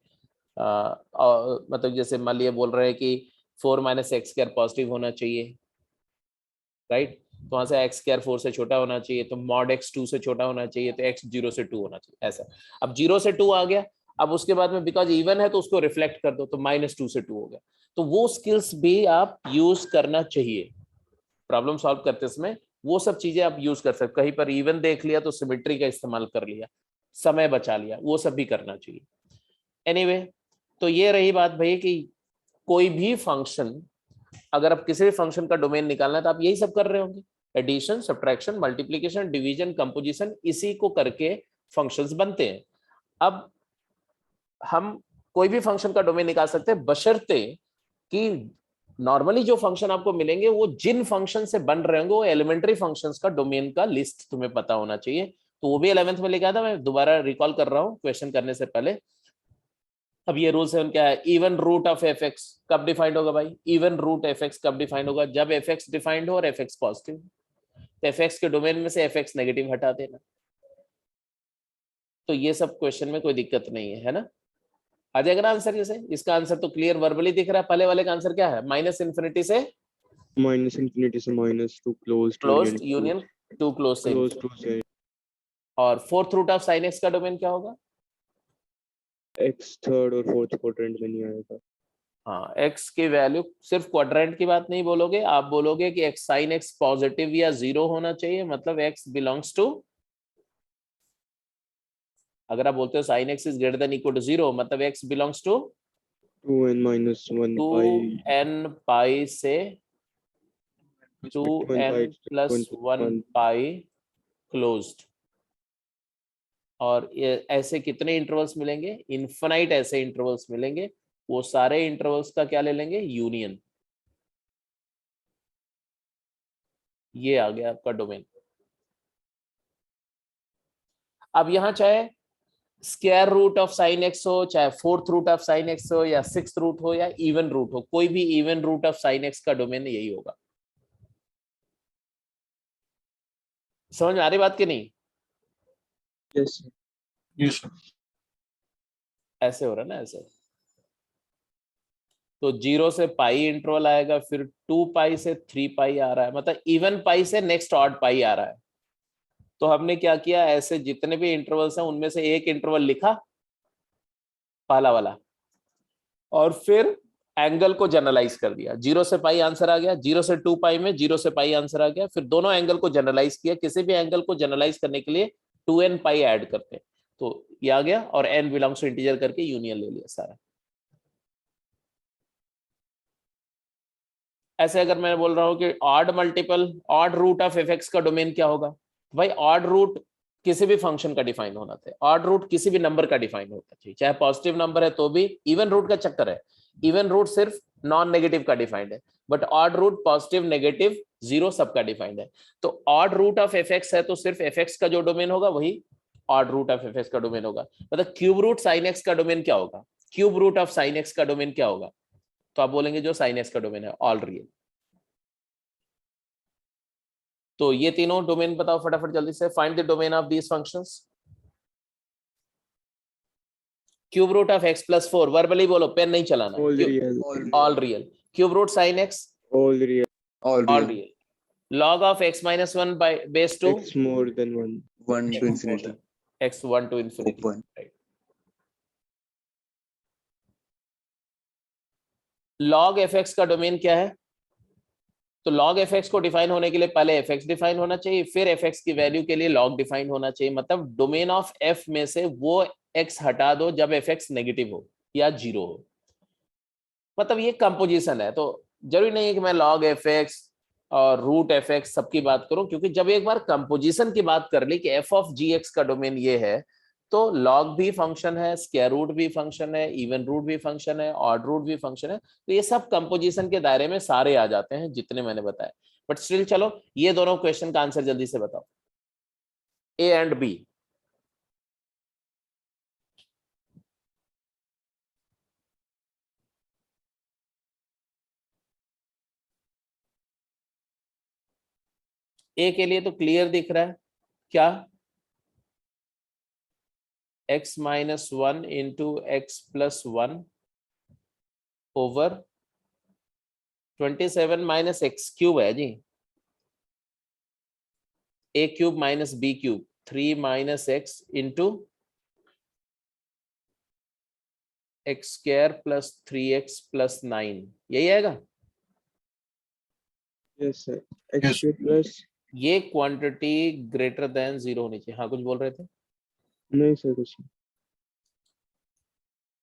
मतलब जैसे मान लिया बोल रहे हैं कि 4 - x² पॉजिटिव होना चाहिए, राइट, तो वहां से x² 4 से छोटा होना चाहिए, तो mod x 2 से छोटा होना चाहिए, तो x 0 से 2 होना चाहिए, ऐसा। अब 0 से 2 आ गया, अब उसके बाद में बिकॉज इवन है तो उसको रिफ्लेक्ट कर दो, तो -2 से 2 हो गया। तो वो स्किल्स भी आप यूज करना चाहिए प्रॉब्लम सॉल्व करते समय, वो सब चीजें आप यूज कर सकते, कहीं पर इवन देख लिया तो सिमेट्री का इस्तेमाल कर लिया, समय बचा लिया, वो सब भी करना चाहिए। एनीवे, तो ये रही बात भाई कि कोई भी फंक्शन, अगर आप किसी भी फंक्शन का डोमेन निकालना है तो आप यही सब कर रहे होंगे, addition, subtraction, multiplication, division, composition, इसी को करके फंक्शंस बनते हैं। अब हम कोई भी फंक्शन का डोमेन निकाल सकते हैं बशर्ते कि नॉर्मली जो फंक्शन आपको मिलेंगे वो जिन फंक्शन से बन रहे होंगे वो एलिमेंट्री फंक्शंस का डोमेन का लिस्ट तुम्हें पता होना चाहिए। तो वो भी 11th में लिखा था, मैं दोबारा रिकॉल कर रहा हूँ क्वेश्चन करने से पहले। अब ये रूल 7 क्या है, even root of F x कब डिफाइंड होगा भाई, इवन रूट एफ एक्स कब डिफाइंड होगा, जब एफ एक्स डिफाइंड हो और एफ एक्स पॉजिटिव, तो एफ एक्स के डोमेन में से एफ एक्स नेगेटिव हटा देना। तो ये सब क्वेश्चन में कोई दिक्कत नहीं है ना, आ जाएगा ना आंसर। जैसे इसका आंसर तो क्लियर वर्बली दिख रहा है, पहले वाले का आंसर क्या है, -इन्फिनिटी से -इन्फिनिटी से -2 क्लोज्ड यूनियन टू क्लोज से क्लोज infinity। टू से और fourth root of sine x का डोमेन क्या होगा, x थर्ड और फोर्थ क्वाड्रेंट में नहीं आएगा। हाँ, x की वैल्यू सिर्फ क्वाड्रेंट की बात नहीं बोलोगे, आप बोलोगे कि x साइन x पॉजिटिव या 0 होना चाहिए, मतलब x बिलोंग्स टू, अगर आप बोलते हो sine x is greater than equal to 0, मतलब x belongs to 2n - 1 pi 2n pi से 21 pi 2n+1 पाई क्लोज्ड। और ये ऐसे कितने इंटरवल्स मिलेंगे, इनफाइनाइट ऐसे इंटरवल्स मिलेंगे, वो सारे इंटरवल्स का क्या ले लेंगे, यूनियन। ये आ गया आपका डोमेन। अब यहां चाहे square root of sine x हो, चाहे fourth root of sine x हो, या सिक्स्थ रूट हो, या इवन रूट हो, कोई भी even root of sine x का डोमेन यही होगा। समझ में आ रही बात की नहीं, यस यस सर। ऐसे हो रहा है ना, ऐसे। तो 0 से पाई इंटरवल आएगा, फिर 2 पाई से 3 पाई आ रहा है, मतलब इवन पाई से नेक्स्ट ऑड पाई आ रहा है। तो हमने क्या किया, ऐसे जितने भी इंटरवल्स हैं उनमें से एक इंटरवल लिखा, पहला वाला, और फिर एंगल को जनरलाइज कर दिया। 0 से पाई आंसर आ गया, 0 से 2 पाई में 0 से पाई आंसर आ गया, फिर दोनों एंगल को जनरलाइज किया। किसी भी एंगल को जनरलाइज करने के लिए 2n पाई ऐड करते हैं, तो ये आ गया, और n बिलोंग्स टू इंटीजर करके यूनियन ले लिया सारा। ऐसे अगर मैं बोल रहा हूँ कि odd multiple odd root of F x का डोमेन क्या होगा, भाई ऑड रूट किसी भी फंक्शन का डिफाइन होना चाहिए, ऑड रूट किसी भी नंबर का डिफाइन होता चाहिए, चाहे पॉजिटिव नंबर है तो भी, इवन रूट का चक्कर है, इवन रूट सिर्फ नॉन नेगेटिव का डिफाइंड है, but odd root positive negative zero सबका डिफाइंड है। तो odd root of F x है तो सिर्फ एफ एक्स का जो डोमेन होगा वही odd root of F x का डोमेन होगा। मतलब क्यूब रूट साइन एक्स का डोमेन क्या होगा, cube root of sine x का डोमेन क्या होगा, तो आप बोलेंगे जो साइन एक्स का डोमेन है ऑल रियल। तो ये तीनों डोमेन बताओ फटाफट जल्दी से, find the domain of these functions. Cube root of x plus 4, verbally बोलो, पेन नहीं चलाना, All real. All real. Cube root sine x All real. All all real. Real. log of x minus 1 by base 2 X more than 1. 1 to infinity. x 1 to infinity, Open. right? log fx का domain क्या है, तो log fx को define होने के लिए पहले fx define होना चाहिए, फिर fx की वैल्यू के लिए log डिफाइन होना चाहिए। मतलब डोमेन ऑफ f में से वो x हटा दो जब fx नेगेटिव हो या जीरो हो। मतलब ये कंपोजिशन है, तो जरूरी नहीं है कि मैं log fx और रूट fx सबकी बात करूं, क्योंकि जब एक बार कंपोजिशन की बात कर ली कि f of gx का डोमेन ये है, तो log भी फंक्शन है, स्क्वायर रूट भी फंक्शन है, इवन रूट भी फंक्शन है, ऑड रूट भी फंक्शन है, तो ये सब कंपोजिशन के दायरे में सारे आ जाते हैं जितने मैंने बताए। बट स्टिल चलो ये दोनों क्वेश्चन का आंसर जल्दी से बताओ, ए एंड बी। ए के लिए तो क्लियर दिख रहा है, क्या x minus 1 into x plus 1 over 27 minus x cube है जी, A cube minus B cube 3 minus x into x square plus 3x plus 9, यही आएगा। Yes, sir. X Yes. square plus. ये क्वांटिटी ग्रेटर देन जीरो होनी चाहिए। हाँ कुछ बोल रहे थे, नहीं सर कुछ नहीं।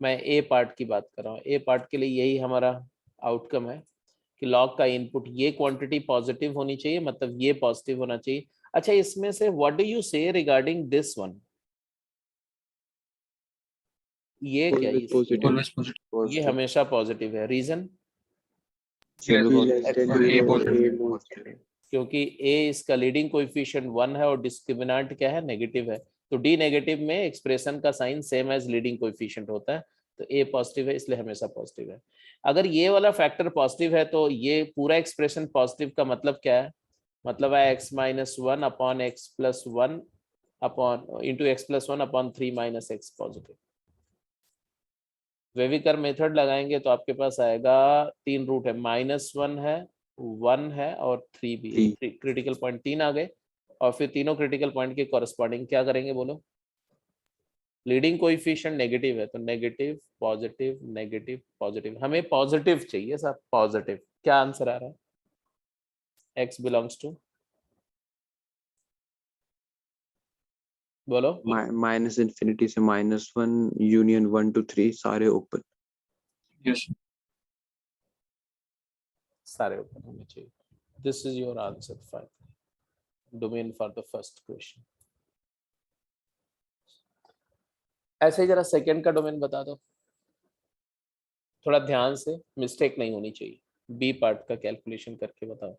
मैं ए पार्ट की बात कर रहा हूँ, ए पार्ट के लिए यही हमारा आउटकम है कि लॉग का इनपुट ये क्वांटिटी पॉजिटिव होनी चाहिए, मतलब ये पॉजिटिव होना चाहिए। अच्छा इसमें से व्हाट डू यू से रिगार्डिंग दिस वन, ये क्या Always ये positive. Always positive. ये हमेशा पॉजिटिव है, reason Yes. B less than For A 0 or positive. A more. क्योंकि a इसका लीडिंग कोएफिशिएंट 1 है और डिस्क्रिमिनेंट क्या है, नेगेटिव है, तो डी नेगेटिव में एक्सप्रेशन का sign same as leading coefficient होता है, तो a पॉजिटिव है इसलिए हमेशा पॉजिटिव है। अगर ये वाला फैक्टर पॉजिटिव है तो ये पूरा एक्सप्रेशन पॉजिटिव का मतलब क्या है, मतलब है x minus 1 upon x plus 1 upon into x plus 1 upon 3 minus x positive. Wavy curve method लगाएंगे तो आपके पास आएगा, तीन रूट है, -1 है, 1 है और 3 भी है, क्रिटिकल पॉइंट 3 आ गए, और फिर तीनों क्रिटिकल पॉइंट के कॉरेस्पॉन्डिंग क्या करेंगे बोलो, लीडिंग कोएफिशिएंट नेगेटिव है तो नेगेटिव पॉजिटिव नेगेटिव पॉजिटिव, हमें पॉजिटिव चाहिए सर, पॉजिटिव। क्या आंसर आ रहा है, x बिलोंग्स टू, बोलो माइनस इन्फिनिटी से -1 यूनियन 1 to 3 सारे ओपन। Yes. सारे ओपन होने चाहिए। This is your answer, fine domain for the first question. ऐसे ही जरा सेकंड का डोमेन बता दो, थोड़ा ध्यान से, मिस्टेक नहीं होनी चाहिए, बी पार्ट का कैलकुलेशन करके बताओ।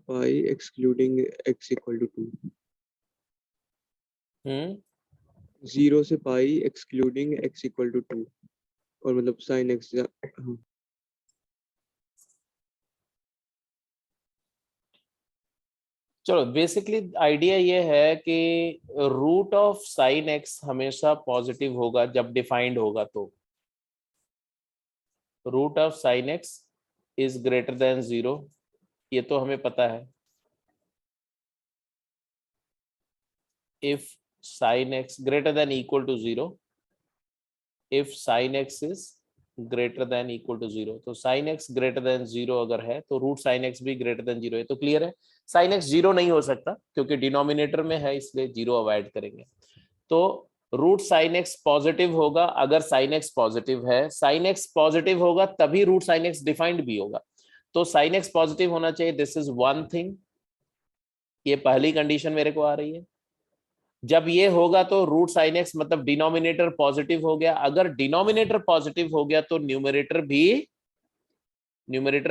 पाई एक्सक्लूडिंग x इक्वल टू 2। 0 से पाई एक्सक्लूडिंग x इक्वल टू 2 और मतलब sin x। हाँ चलो बेसिकली आइडिया ये है कि रूट ऑफ साइन एक्स हमेशा पॉजिटिव होगा जब डिफाइंड होगा, तो root of sine x is greater than 0, ये तो हमें पता है। If sine x greater than equal to 0, if sine x is greater than equal to 0, तो साइन एक्स ग्रेटर देन 0 अगर है तो रूट साइन एक्स भी ग्रेटर देन 0 है। तो क्लियर है, साइन एक्स 0 नहीं हो सकता क्योंकि डिनोमिनेटर में है, इसलिए 0 अवॉइड करेंगे। तो रूट साइन एक्स पॉजिटिव होगा अगर साइन एक्स पॉजिटिव है, साइन एक्स पॉजिटिव होगा तभी रूट साइन एक्स डिफाइंड भी होगा। तो साइन एक्स पॉजिटिव होना चाहिए, दिस इज वन थिंग, ये पहली कंडीशन मेरे को आ रही है। जब ये होगा तो रूट साइन एक्स मतलब डिनोमिनेटर पॉजिटिव हो गया, अगर डिनोमिनेटर पॉजिटिव हो गया तो न्यूमरेटर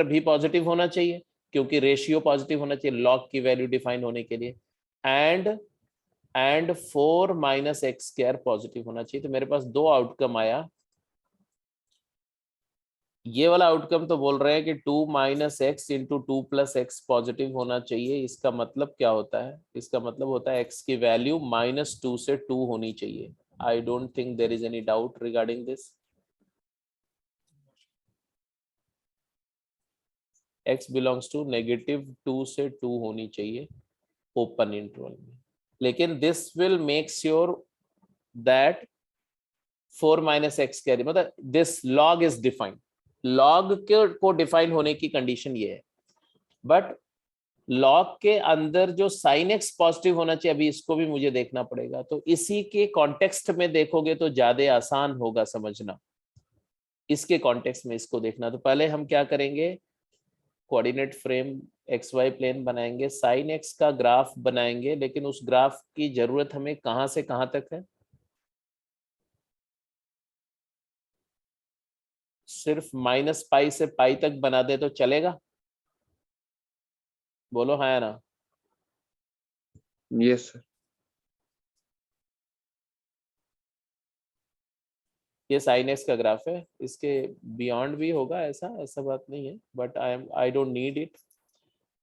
भी पॉजिटिव होना चाहिए क्योंकि रेशियो पॉजिटिव होना चाहिए लॉग की वैल्यू डिफाइन होने के लिए। And 4 minus x square positive होना चाहिए। तो मेरे पास दो आउटकम आया। ये वाला आउटकम तो बोल रहे हैं कि 2 minus x into 2 plus x positive होना चाहिए। इसका मतलब क्या होता है? इसका मतलब होता है एक्स की वैल्यू -2 से 2 होनी चाहिए। I don't think there is any doubt regarding this. x belongs to -2 से 2 होनी चाहिए ओपन इंटरवल में। लेकिन this will make sure that 4 minus x carry मतलब this log is defined. Log को डिफाइन होने की कंडीशन ये है, बट लॉग के अंदर जो साइन एक्स पॉजिटिव होना चाहिए, अभी इसको भी मुझे देखना पड़ेगा। तो इसी के कॉन्टेक्स्ट में देखोगे तो ज्यादा आसान होगा समझना, इसके कॉन्टेक्स्ट में इसको देखना। तो पहले हम क्या करेंगे, coordinate frame x y plane बनाएंगे, साइन एक्स का ग्राफ बनाएंगे, लेकिन उस ग्राफ की जरूरत हमें कहां से कहां तक है? सिर्फ -पाई से पाई तक बना दे तो चलेगा? बोलो हाँ या ना। Yes sir. ये साइन एक्स का ग्राफ है, इसके बियॉन्ड भी होगा, ऐसा बात नहीं है, but I don't need it.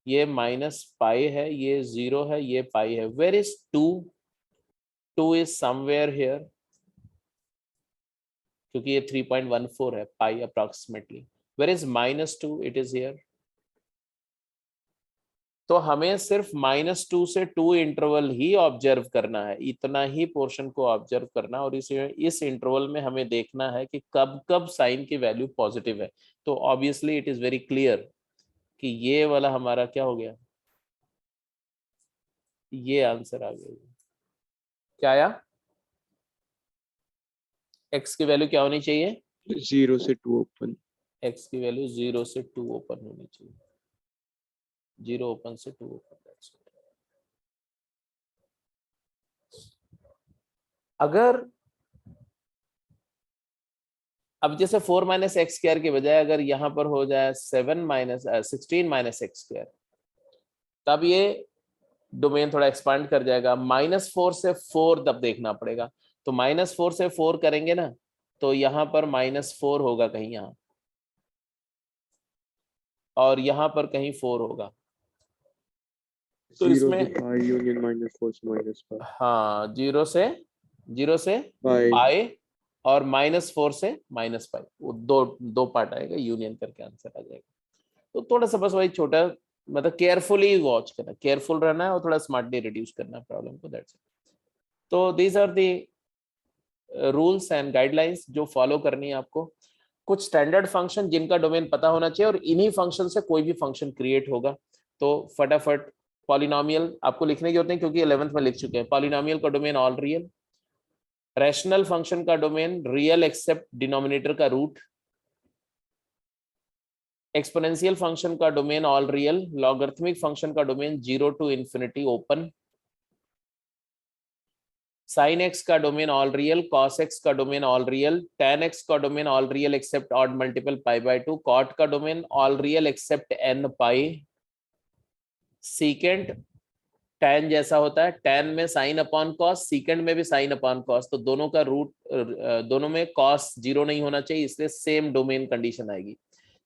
ये -पाई है, ये 0 है, ये पाई है। Where is 2 is somewhere here, क्योंकि ये 3.14 है pi approximately. Where is -2, it is here. तो हमें सिर्फ -2 से 2 इंटरवल ही ऑब्जर्व करना है, इतना ही पोर्शन को ऑब्जर्व करना, और इस इंटरवल में हमें देखना है कि कब कब साइन की वैल्यू पॉजिटिव है। तो obviously it is very clear कि ये वाला हमारा क्या हो गया, ये आंसर आ गया। क्या आया? एक्स की वैल्यू क्या होनी चाहिए? 0 से 2 ओपन। एक्स की वैल्यू 0 से 2 ओपन होनी चाहिए, 0 ओपन से 2 ओपन। अगर अब जैसे 4 माइनस एक्स स्क्वायर के बजाय अगर यहां पर हो जाए 16 माइनस एक्स स्क्वायर, तब ये डोमेन थोड़ा एक्सपांड कर जाएगा। -4 से 4 तब देखना पड़ेगा। तो -4 से 4 करेंगे ना, तो यहाँ पर -4 होगा कहीं यहाँ, और यहाँ पर कहीं 4 होगा। तो 0 इसमें से पाई यूनियन -4 से -पाई। हाँ, 0 से पाई। पाई और -4 से -पाई, वो दो पार्ट आएगा, यूनियन करके आंसर आ जाएगा। तो थोड़ा सा बस वही छोटा, मतलब केयरफुली वॉच करना, केयरफुल रहना है और थोड़ा स्मार्टली रिड्यूस करना प्रॉब्लम को, दैट्स इट। तो these are the rules and guidelines जो फॉलो करनी है आपको। कुछ स्टैंडर्ड फंक्शन जिनका डोमेन पता होना चाहिए, और इन्हीं फंक्शन से कोई भी फंक्शन क्रिएट होगा। तो फटाफट पॉलिनोमियल आपको लिखने की होते हैं क्योंकि 11th में लिख चुके हैं। पॉलिनोमियल का domain all real, rational function का डोमेन रियल एक्सेप्ट डिनोमिनेटर का रूट, एक्सपोनेंशियल फंक्शन का domain all real, logarithmic function का domain 0 to infinity open, sine x का domain all real, cos x का domain all real, tan x का domain all real except odd multiple pi by 2, cot का domain all real except n pi, secant tan जैसा होता है, tan में sine upon cos, secant में भी sine upon cos, तो दोनों का रूट, दोनों में कॉस 0 नहीं होना चाहिए, इसलिए सेम डोमेन कंडीशन आएगी।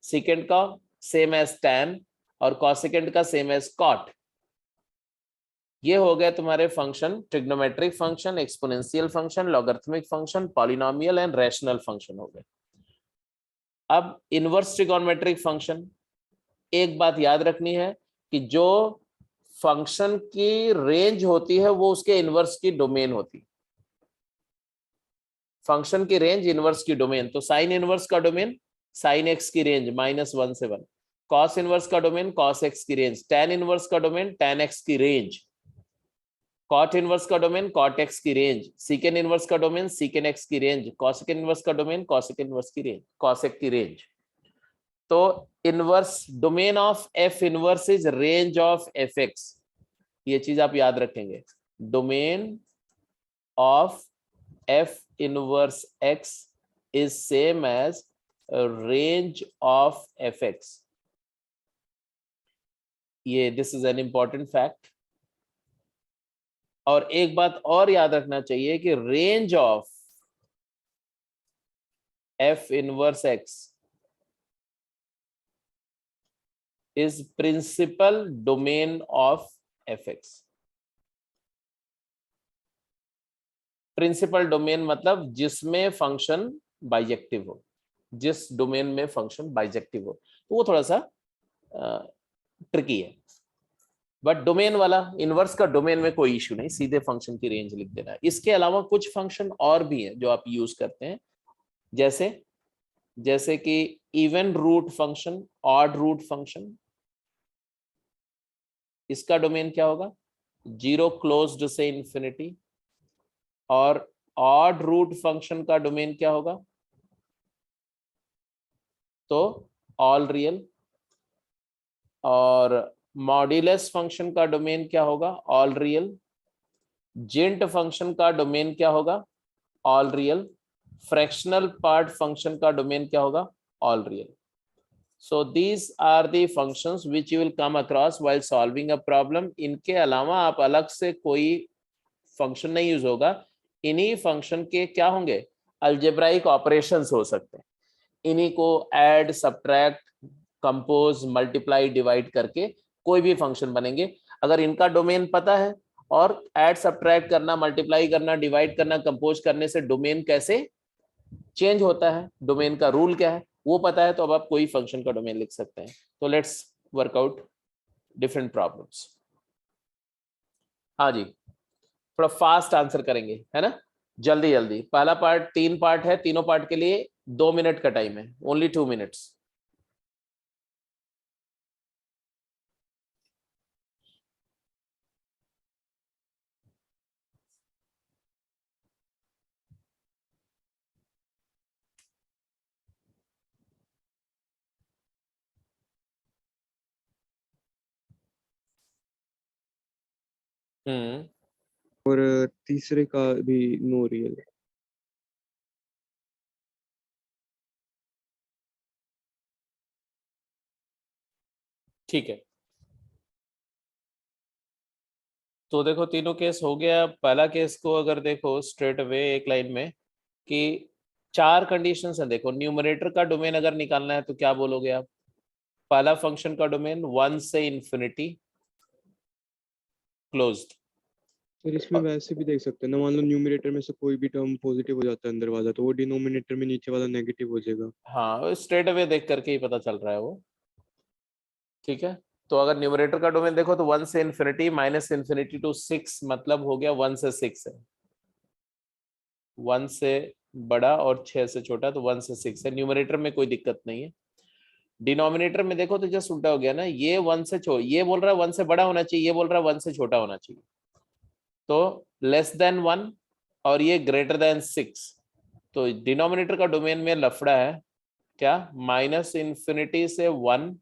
सीकेंट का सेम एज tan और कॉसेकेंट का सेम एज कॉट। ये हो गए तुम्हारे function, trigonometric function, exponential function, logarithmic function, polynomial and rational function हो गए। अब इनवर्स ट्रिगोनोमेट्रिक फंक्शन, एक बात याद रखनी है कि जो फंक्शन की रेंज होती है वो उसके इनवर्स की डोमेन होती। फंक्शन की रेंज इनवर्स की डोमेन, तो साइन इनवर्स का डोमेन साइन एक्स की रेंज -1 से 1, कॉस इनवर्स का डोमेन कॉस एक्स की रेंज, टैन इनवर्स का डोमेन टैन एक्स की रेंज, कॉट इनवर्स का डोमेन कॉट एक्स की रेंज, सीकेंड इनवर्स का डोमेन सीकेंड एक्स की रेंज, कॉसेकेंड इनवर्स का डोमेन कॉसेकेंड इनवर्स की रेंज, कॉसेक की रेंज। तो inverse domain of f inverse is range of F x, ये चीज आप याद रखेंगे। Domain of f inverse x is same as range of F x, ये this is an important fact. और एक बात और याद रखना चाहिए कि range of f inverse x is principal domain of F x. Principal domain मतलब जिसमें फंक्शन बाइजेक्टिव हो, जिस डोमेन में फंक्शन बाइजेक्टिव हो, तो वो थोड़ा सा ट्रिकी है। बट डोमेन वाला इनवर्स का डोमेन में कोई इश्यू नहीं, सीधे फंक्शन की रेंज लिख देना है। इसके अलावा कुछ फंक्शन और भी हैं जो आप यूज करते हैं, जैसे कि even root function, odd root function, इसका डोमेन क्या होगा? 0 क्लोज्ड से इंफिनिटी। और ऑड रूट फंक्शन का डोमेन क्या होगा? तो ऑल रियल। और मॉड्यूलस फंक्शन का डोमेन क्या होगा? All real. जेंट फंक्शन का डोमेन क्या होगा? All real. Fractional part function का डोमेन क्या होगा? All real. So these are the functions which you will come across while solving a problem. इनके अलावा आप अलग से कोई फंक्शन नहीं यूज होगा। इन्हीं फंक्शन के क्या होंगे? अल्जेब्राइक ऑपरेशंस हो सकते हैं। इन्हीं को add, subtract, compose, multiply, divide करके कोई भी फंक्शन बनेंगे। अगर इनका डोमेन पता है और ऐड, सब्ट्रैक्ट करना, मल्टीप्लाई करना, डिवाइड करना, कंपोज करने से डोमेन कैसे चेंज होता है, डोमेन का रूल क्या है, वो पता है, तो अब आप कोई फंक्शन का डोमेन लिख सकते हैं। तो let's work out different problems. हाँ जी, थोड़ा फास्ट आंसर करेंगे, है ना, जल्दी जल्दी। पहला पार्ट, 3 पार्ट है, तीनों पार्ट के लिए 2 मिनट का टाइम है, ओनली 2 मिनट्स। और तीसरे का भी नो रियल। ठीक है, तो देखो तीनों केस हो गया। पहला केस को अगर देखो स्ट्रेट अवे एक लाइन में कि 4 कंडीशंस हैं। देखो न्यूमरेटर का डोमेन अगर निकालना है तो क्या बोलोगे आप? पहला फंक्शन का डोमेन 1 से इंफिनिटी क्लोज्ड। सर इसमें वैसे भी देख सकते हैं ना, मान लो न्यूमरेटर में से कोई भी टर्म पॉजिटिव हो जाता है अंदर वाला, तो वो डिनोमिनेटर में नीचे वाला नेगेटिव हो जाएगा। हाँ, स्ट्रेट अवे देख करके ही पता चल रहा है वो। ठीक है, तो अगर न्यूमरेटर का डोमेन देखो तो 1 से इंफिनिटी, माइनस इंफिनिटी टू 6, मतलब हो गया 1 से 6 है। 1 से बड़ा और 6 से छोटा, तो 1 से 6 है। न्यूमरेटर में कोई दिक्कत नहीं है। डिनोमिनेटर में देखो तो जस्ट उल्टा हो गया ना, ये 1 से ये बोल रहा है 1 से बड़ा होना चाहिए, ये बोल रहा है 1 से छोटा होना चाहिए। तो लेस देन 1 और ये ग्रेटर देन 6, तो डिनोमिनेटर का डोमेन में लफड़ा है क्या? माइनस इंफिनिटी से 1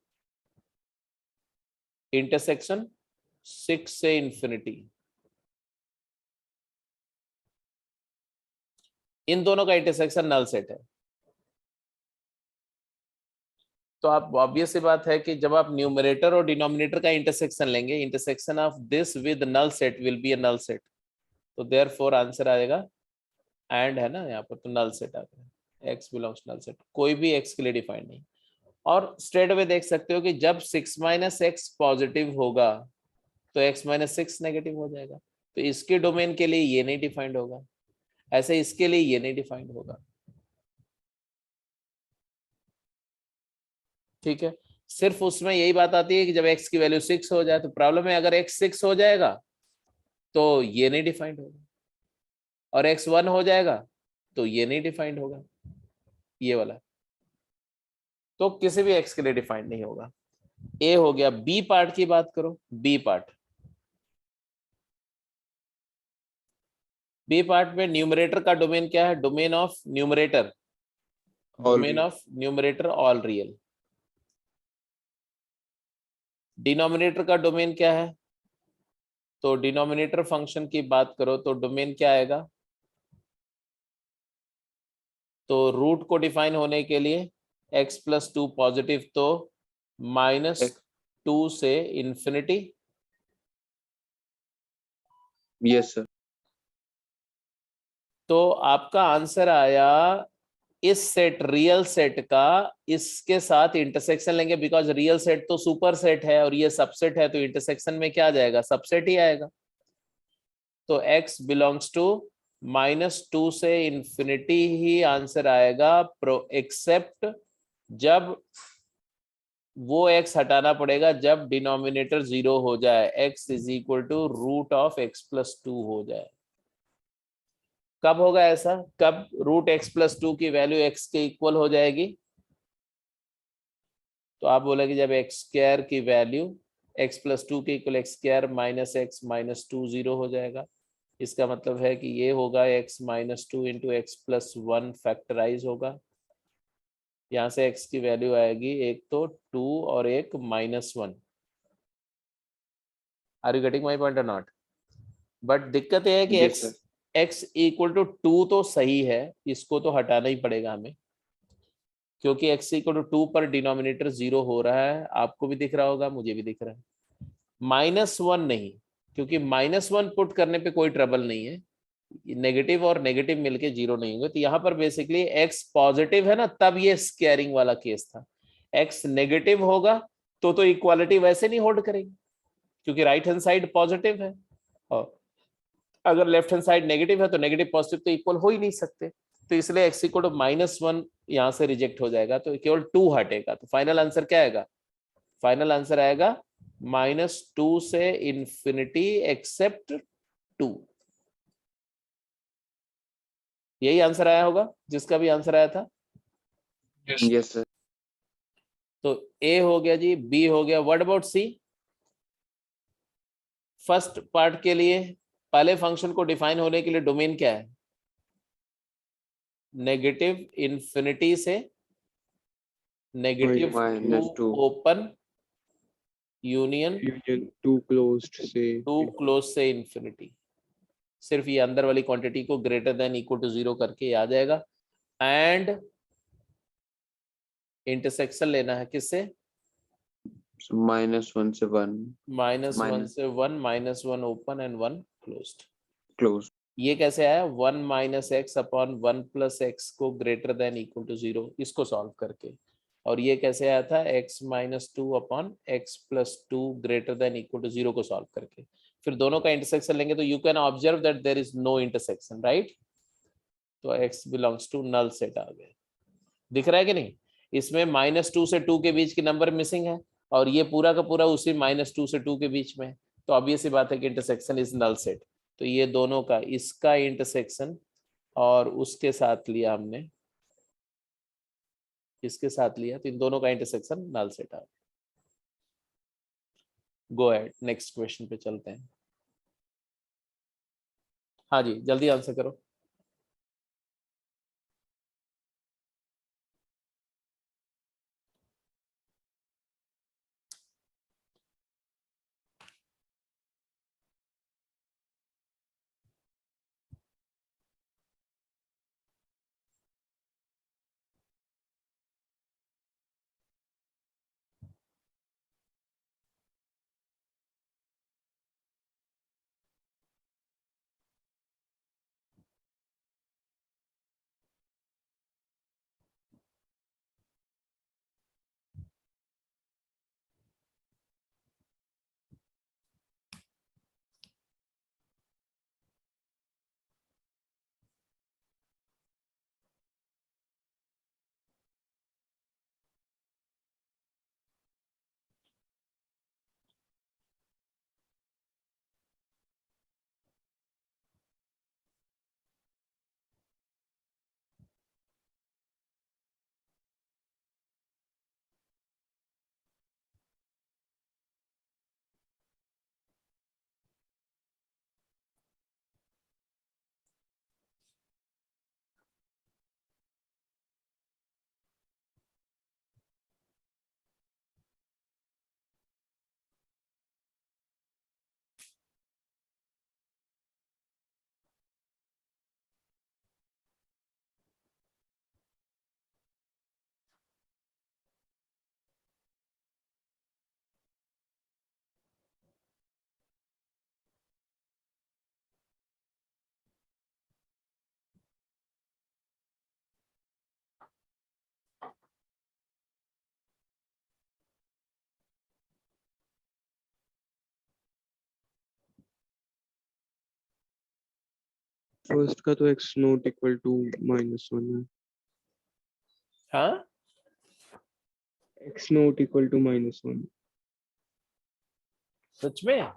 इंटरसेक्शन 6 से इंफिनिटी, इन दोनों का इंटरसेक्शन नल सेट है। तो आप ऑब्वियस सी बात है कि जब आप न्यूमरेटर और डिनोमिनेटर का इंटरसेक्शन लेंगे, intersection of this with null set will be a null set, तो देयरफॉर आंसर आएगा एंड, है ना यहाँ पर, तो नल सेट आ गया, x बिलोंग्स नल सेट, कोई भी x के लिए डिफाइंड नहीं। और स्ट्रेट अवे देख सकते हो कि जब 6 माइनस एक्स पॉजिटिव होगा तो x माइनस 6 नेगेटिव हो जाएगा, तो इसके डोमेन के लिए ये नहीं डिफाइंड होगा, ऐसे इसके लिए ये नहीं डिफाइंड होगा। ठीक है, सिर्फ उसमें यही बात आती है कि जब x की वैल्यू 6 हो जाए तो प्रॉब्लम है, अगर x 6 हो जाएगा तो ये नहीं डिफाइंड होगा, और x 1 हो जाएगा तो ये नहीं डिफाइंड होगा, ये वाला, तो किसी भी x के लिए डिफाइंड नहीं होगा। ए हो गया। बी पार्ट की बात करो, बी पार्ट, बी पार्ट में न्यूमरेटर का डोमेन क्या है? Domain of numerator, domain of numerator all real. Denominator का डोमेन क्या है? तो डिनोमिनेटर फंक्शन की बात करो तो डोमेन क्या आएगा? तो रूट को डिफाइन होने के लिए x प्लस 2 पॉजिटिव, तो -2 से इंफिनिटी। Yes sir. तो आपका आंसर आया, इस सेट, रियल सेट का इसके साथ इंटरसेक्शन लेंगे, बिकॉज रियल सेट तो सुपर सेट है और ये सबसेट है, तो इंटरसेक्शन में क्या आ जाएगा? सबसेट ही आएगा। तो x बिलोंग्स टू -2 से इंफिनिटी ही आंसर आएगा, प्रो एक्सेप्ट जब वो x हटाना पड़ेगा जब डिनोमिनेटर 0 हो जाए, x is equal to root of x plus 2 हो जाए। कब होगा ऐसा? कब रूट x प्लस 2 की वैल्यू x के इक्वल हो जाएगी? तो आप बोलेंगे जब x स्क्वायर की वैल्यू x प्लस 2 के equal x square minus x minus 2 0 हो जाएगा। इसका मतलब है कि ये होगा x minus 2 into x plus 1 factorize होगा। यहाँ से x की वैल्यू आएगी एक तो 2 और एक -1। Are you getting my point और नॉट? बट दिक्कत यह है कि Yes, sir. x equal to 2 तो सही है, इसको तो हटाना ही पड़ेगा हमें, क्योंकि x इक्वल टू 2 पर डिनोमिनेटर 0 हो रहा है, आपको भी दिख रहा होगा, मुझे भी दिख रहा है। -1 नहीं, क्योंकि -1 पुट करने पे कोई ट्रबल नहीं है, नेगेटिव और नेगेटिव मिलके 0 नहीं होंगे। तो यहाँ पर बेसिकली x पॉजिटिव है ना, तब ये स्केयरिंग वाला केस था। x नेगेटिव होगा तो इक्वालिटी वैसे नहीं होल्ड करेगी, क्योंकि राइट हैंड साइड पॉजिटिव है, और अगर लेफ्ट हैंड साइड नेगेटिव है तो नेगेटिव पॉजिटिव तो इक्वल हो ही नहीं सकते। तो इसलिए x इक्वल टू -1 यहां से रिजेक्ट हो जाएगा, तो केवल 2 हटेगा। तो फाइनल आंसर क्या आएगा? फाइनल आंसर आएगा -2 से इंफिनिटी एक्सेप्ट 2। यही आंसर आया होगा जिसका भी आंसर आया था। Yes. Yes, sir. तो ए हो गया जी, बी हो गया। What about C? First part के लिए पहले फंक्शन को डिफाइन होने के लिए डोमेन क्या है? नेगेटिव इंफिनिटी से negative -2. Open union union two closed से टू क्लोज से इंफिनिटी। सिर्फ ये अंदर वाली क्वांटिटी को ग्रेटर देन इक्वल टू 0 करके आ जाएगा, एंड इंटरसेक्शन लेना है किससे? So -1 से 1 -1 से 1, -1 ओपन एंड 1 क्लोज्ड। close. ये कैसे आया? 1 minus x upon 1 plus x को ग्रेटर देन इक्वल टू 0, इसको सॉल्व करके। और ये कैसे आया था? x minus 2 upon x plus 2 greater than equal to 0 को सॉल्व करके। फिर दोनों का इंटरसेक्शन लेंगे तो you can observe that there is no intersection, right? तो x belongs to null set आ गए। दिख रहा है कि नहीं? इसमें -2 से 2 के बीच की नंबर मिसिंग है, और ये पूरा का पूरा उसी -2 से 2 के बीच में है। तो ऑब्वियस सी बात है कि इंटरसेक्शन इज नल सेट। तो ये दोनों का, इसका इंटरसेक्शन और उसके साथ लिया हमने, इसके साथ लिया, तो इन दोनों का इंटरसेक्शन नल सेट आ गया। गो अहेड, नेक्स्ट क्वेश्चन पे चलते हैं। हाँ जी, जल्दी आंसर करो। फर्स्ट का तो x नॉट इक्वल टू -1 है, हाँ x नॉट इक्वल टू -1। सच में?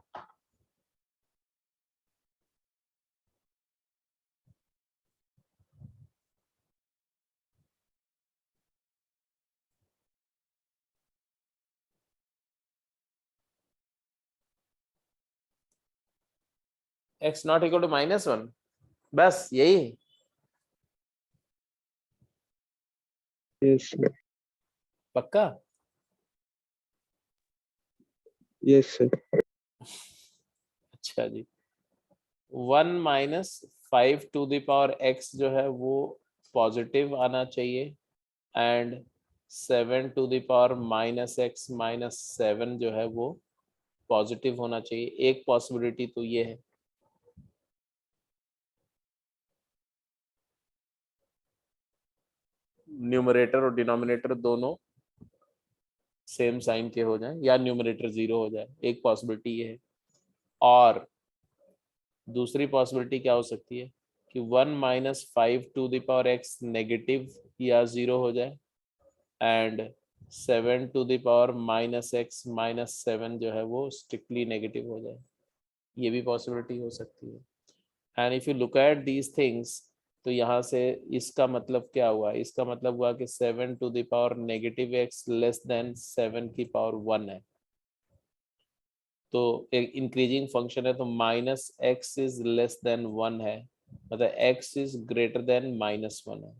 x नॉट इक्वल टू -1, बस यही? यस सर, पक्का? Yes sir. अच्छा जी। 1 - 5 टू द पावर x जो है वो पॉजिटिव आना चाहिए, and 7 to the power -x - 7 जो है वो पॉजिटिव होना चाहिए। एक पॉसिबिलिटी तो ये है। न्यूमरेटर और डिनोमिनेटर दोनों सेम साइन के हो जाएं, या न्यूमरेटर 0 हो जाए, एक पॉसिबिलिटी ये है। और दूसरी पॉसिबिलिटी क्या हो सकती है कि 1 - 5 to the power x negative या 0 हो जाए, and 7 to the power -x - 7 जो है वो स्ट्रिक्टली नेगेटिव हो जाए। ये भी पॉसिबिलिटी हो सकती है। And if you look at these things, तो यहाँ से इसका मतलब क्या हुआ? इसका मतलब हुआ कि 7 to the power -x less than 7 की पावर 1 है। तो एक इंक्रीजिंग फंक्शन है, तो -x इज लेस देन 1 है, मतलब x इज ग्रेटर देन -1 है।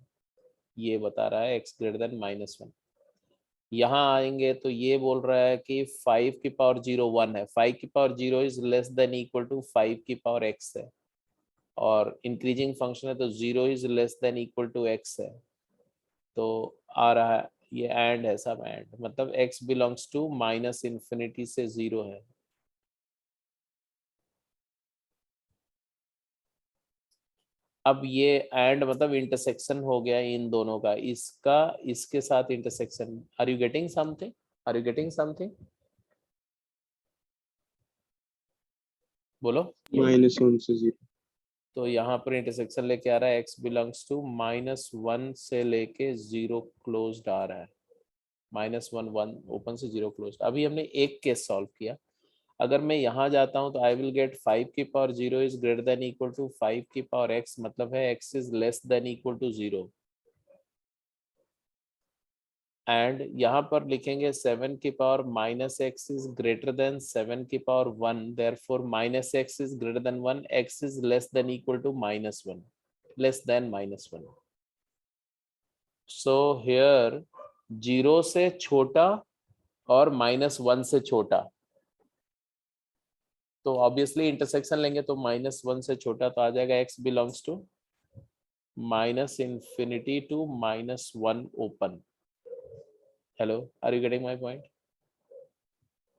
ये बता रहा है x ग्रेटर देन -1। यहाँ आएंगे तो ये बोल रहा है कि 5 की पावर 0 1 है, 5 की power 0 is less than equal to 5 की पावर x है, और इंक्रीजिंग फंक्शन है तो 0 is less than equal to x है। तो आ रहा है ये एंड है, सब एंड, मतलब x बिलोंग्स टू -∞ से 0 है। अब ये एंड मतलब इंटरसेक्शन हो गया इन दोनों का, इसका इसके साथ intersection. Are you getting something? Are you getting something? बोलो। -1 से 0। तो यहाँ पर इंटरसेक्शन लेके आ रहा है, x बिलोंग्स टू -1 से लेके 0 क्लोज्ड आ रहा है। -1 1 ओपन से 0 क्लोज्ड। अभी हमने एक केस सॉल्व किया। अगर मैं यहाँ जाता हूँ तो आई विल गेट 5 की power 0 is greater than equal to 5 की पावर x, मतलब है x is less than equal to 0। And यहाँ पर लिखेंगे 7 की power -x is greater than 7 की power 1, therefore -x is greater than 1, x is less than equal to -1, less than -1। So here 0 से छोटा और -1 से छोटा, तो ऑब्वियसली इंटरसेक्शन लेंगे तो -1 से छोटा, तो आ जाएगा x belongs to -∞ to -1 open. Hello, are you getting my point?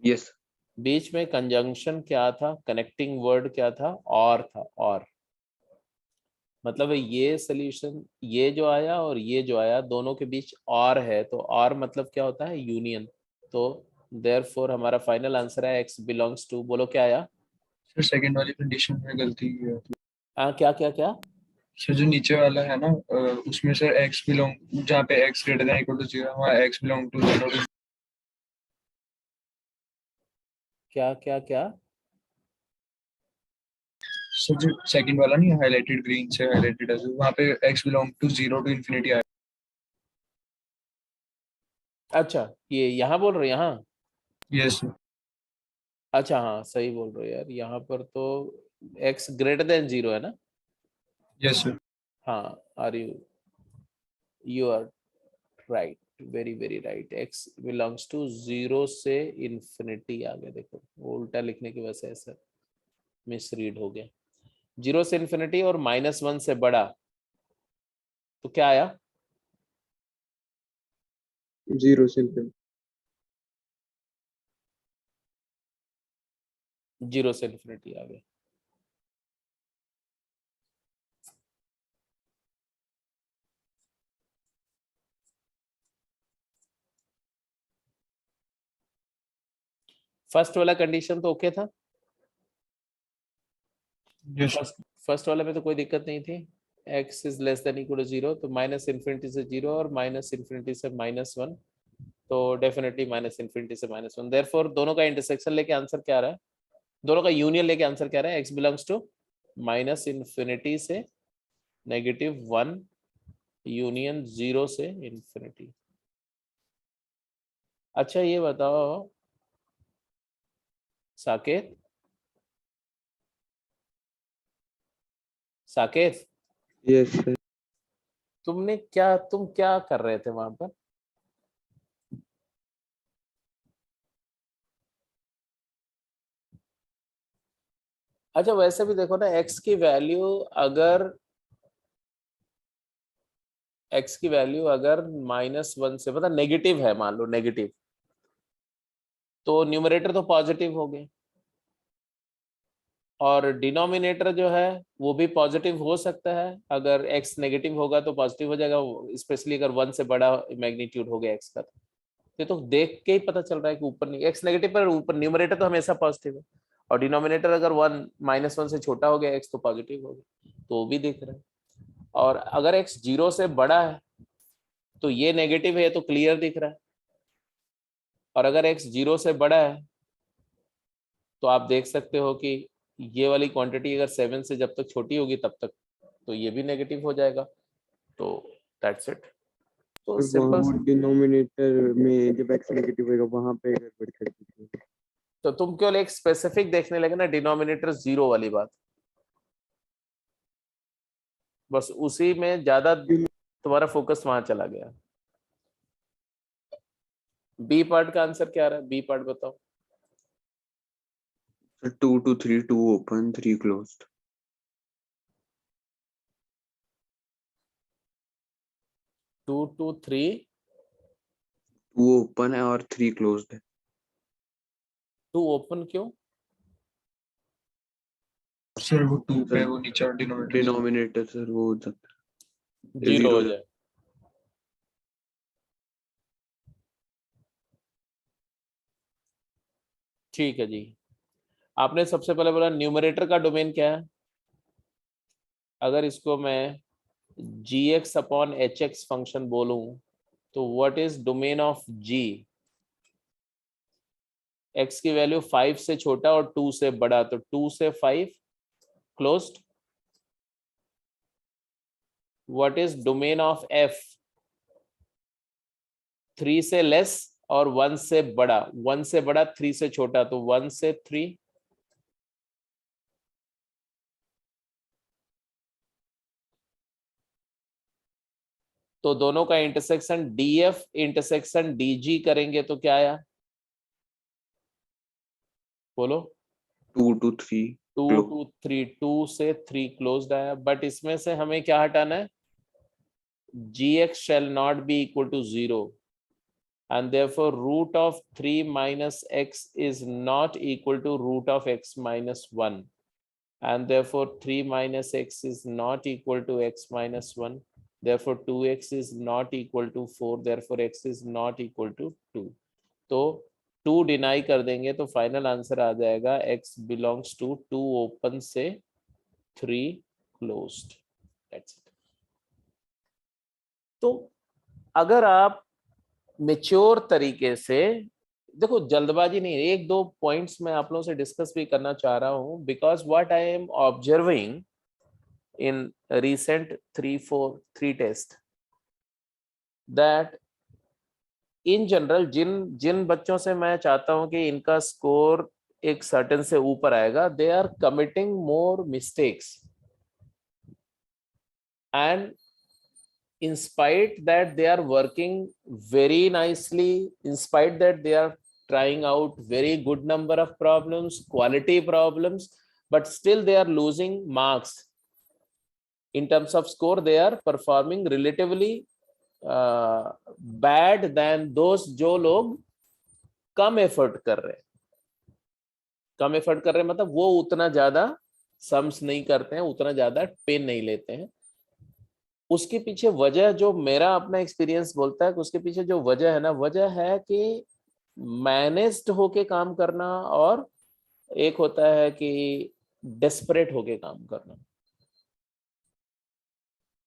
Yes बीच में कंजंक्शन क्या था, कनेक्टिंग वर्ड क्या था? और था। और मतलब ये सोल्यूशन, ये जो आया और ये जो आया, दोनों के बीच और है, तो और मतलब क्या होता है? यूनियन। तो देयरफॉर हमारा फाइनल आंसर है x बिलोंग्स टू, बोलो क्या आया? सर सेकंड वाली कंडीशन में गलती है। क्या क्या क्या? सर जो नीचे वाला है ना, उसमें सर x बिलोंग, जहाँ पे x greater than equal to 0, वहाँ x बिलोंग टू 0। क्या क्या क्या? सर जो सेकंड वाला नहीं, हाईलाइटेड ग्रीन से हाईलाइटेड है, वहाँ पे x belong to 0 to infinity आया। अच्छा, ये यहाँ बोल रहे हो? यहाँ? Yes sir. अच्छा हाँ, सही बोल रहे हो यार, यहाँ पर तो x ग्रेटर देन 0 है ना? Yes sir. हाँ, are you, you are right, very very right. x belongs to 0 से इन्फिनिटी आ गया, देखो वो उल्टा लिखने की वजह से ऐसा मिसरीड हो गया। 0 से इन्फिनिटी और -1 से बड़ा, तो क्या आया? 0 से इन्फिनिटी। 0 से इन्फिनिटी आ गया। फर्स्ट वाला कंडीशन तो ओके था? यस फर्स्ट वाले में तो कोई दिक्कत नहीं थी, x is less than equal to 0, तो माइनस इन्फिनिटी से 0 और माइनस इन्फिनिटी से -1, तो डेफिनेटली माइनस इन्फिनिटी से -1। देयरफॉर दोनों का इंटरसेक्शन लेके आंसर क्या आ रहा है, दोनों का यूनियन लेके आंसर क्या आ रहा है, x belongs to minus infinity से -1 यूनियन 0 से इन्फिनिटी। अच्छा ये बताओ साकेत, साकेत यस सर। तुम क्या कर रहे थे वहां पर? अच्छा वैसे भी देखो ना, x की वैल्यू अगर -1 से मतलब नेगेटिव है, मान लो नेगेटिव, तो न्यूमरेटर तो पॉजिटिव हो गए और डिनोमिनेटर जो है वो भी पॉजिटिव हो सकता है। अगर x नेगेटिव होगा तो पॉजिटिव हो जाएगा, स्पेशली अगर 1 से बड़ा मैग्नीट्यूड हो गया x का। ये तो देख के ही पता चल रहा है कि ऊपर नहीं, x नेगेटिव पर ऊपर न्यूमरेटर तो हमेशा पॉजिटिव है, और डिनोमिनेटर अगर -1 से छोटा हो गया x तो पॉजिटिव हो गया, तो वो भी दिख रहा है। और अगर x 0 से बड़ा है तो ये नेगेटिव है, तो क्लियर दिख रहा है। और अगर x 0 से बड़ा है तो आप देख सकते हो कि ये वाली क्वांटिटी अगर 7 से जब तक छोटी होगी तब तक तो ये भी नेगेटिव हो जाएगा। तो दैट्स इट। तो वहाँ सिंपल। डिनोमिनेटर में जब x नेगेटिव होगा वहां पे गड़बड़ कर दीजिए। तो तुम केवल एक स्पेसिफिक देखने लगे ना, डिनोमिनेटर 0 वाली बात, बस उसी में ज्यादा तुम्हारा फोकस वहां चला गया। बी पार्ट का आंसर क्या आ रहा है, बी पार्ट बताओ। 2 to 3, 2 open, 3 closed. 2 to 3 2 open है और 3 closed है। 2 ओपन क्यों? सर वो 2 पे वो नीचे और डिनोमिनेटर डिनोमिनेटर सर वो हो जाता है 0 हो 0 जाए। ठीक है जी। आपने सबसे पहले बोला न्यूमरेटर का डोमेन क्या है। अगर इसको मैं gx अपॉन hx फंक्शन बोलूं तो what is domain of g? x की वैल्यू 5 से छोटा और 2 से बड़ा, तो 2 से 5 closed. What is domain of f? 3 से लेस और 1 से बड़ा, 1 से बड़ा 3 से छोटा, तो 1 से 3। तो दोनों का इंटरसेक्शन df इंटरसेक्शन dg करेंगे तो क्या आया, बोलो। 2 to 3 2 closed. to 3, 2 से 3 क्लोज्ड आया। बट इसमें से हमें क्या हटाना है, gx shall not be equal to 0 and therefore root of 3 minus x is not equal to root of x minus 1 and therefore 3 minus x is not equal to x minus 1, therefore 2x is not equal to 4, therefore x is not equal to 2। तो 2 deny कर देंगे तो final answer आ जाएगा x belongs to 2 open से 3 closed. That's it. तो अगर आप mature तरीके से देखो, जल्दबाजी नहीं, एक दो पॉइंट्स मैं आप लोगों से डिस्कस भी करना चाह रहा हूं, because what I am observing in recent 3 test that in general जिन बच्चों से मैं चाहता हूं कि इनका स्कोर एक सर्टेन से ऊपर आएगा, they are committing more mistakes and in spite that they are working very nicely, in spite that they are trying out very good number of problems, quality problems, but still they are losing marks in terms of score. They are performing relatively bad than those जो लोग कम effort कर रहे हैं। कम effort कर रहे हैं मतलब वो उतना ज्यादा सम्स नहीं करते हैं, उतना ज्यादा पेन नहीं लेते हैं। उसके पीछे वजह जो मेरा अपना एक्सपीरियंस बोलता है कि उसके पीछे जो वजह है ना, वजह है कि मैनेज्ड होके काम करना, और एक होता है कि डेस्परेट होके काम करना।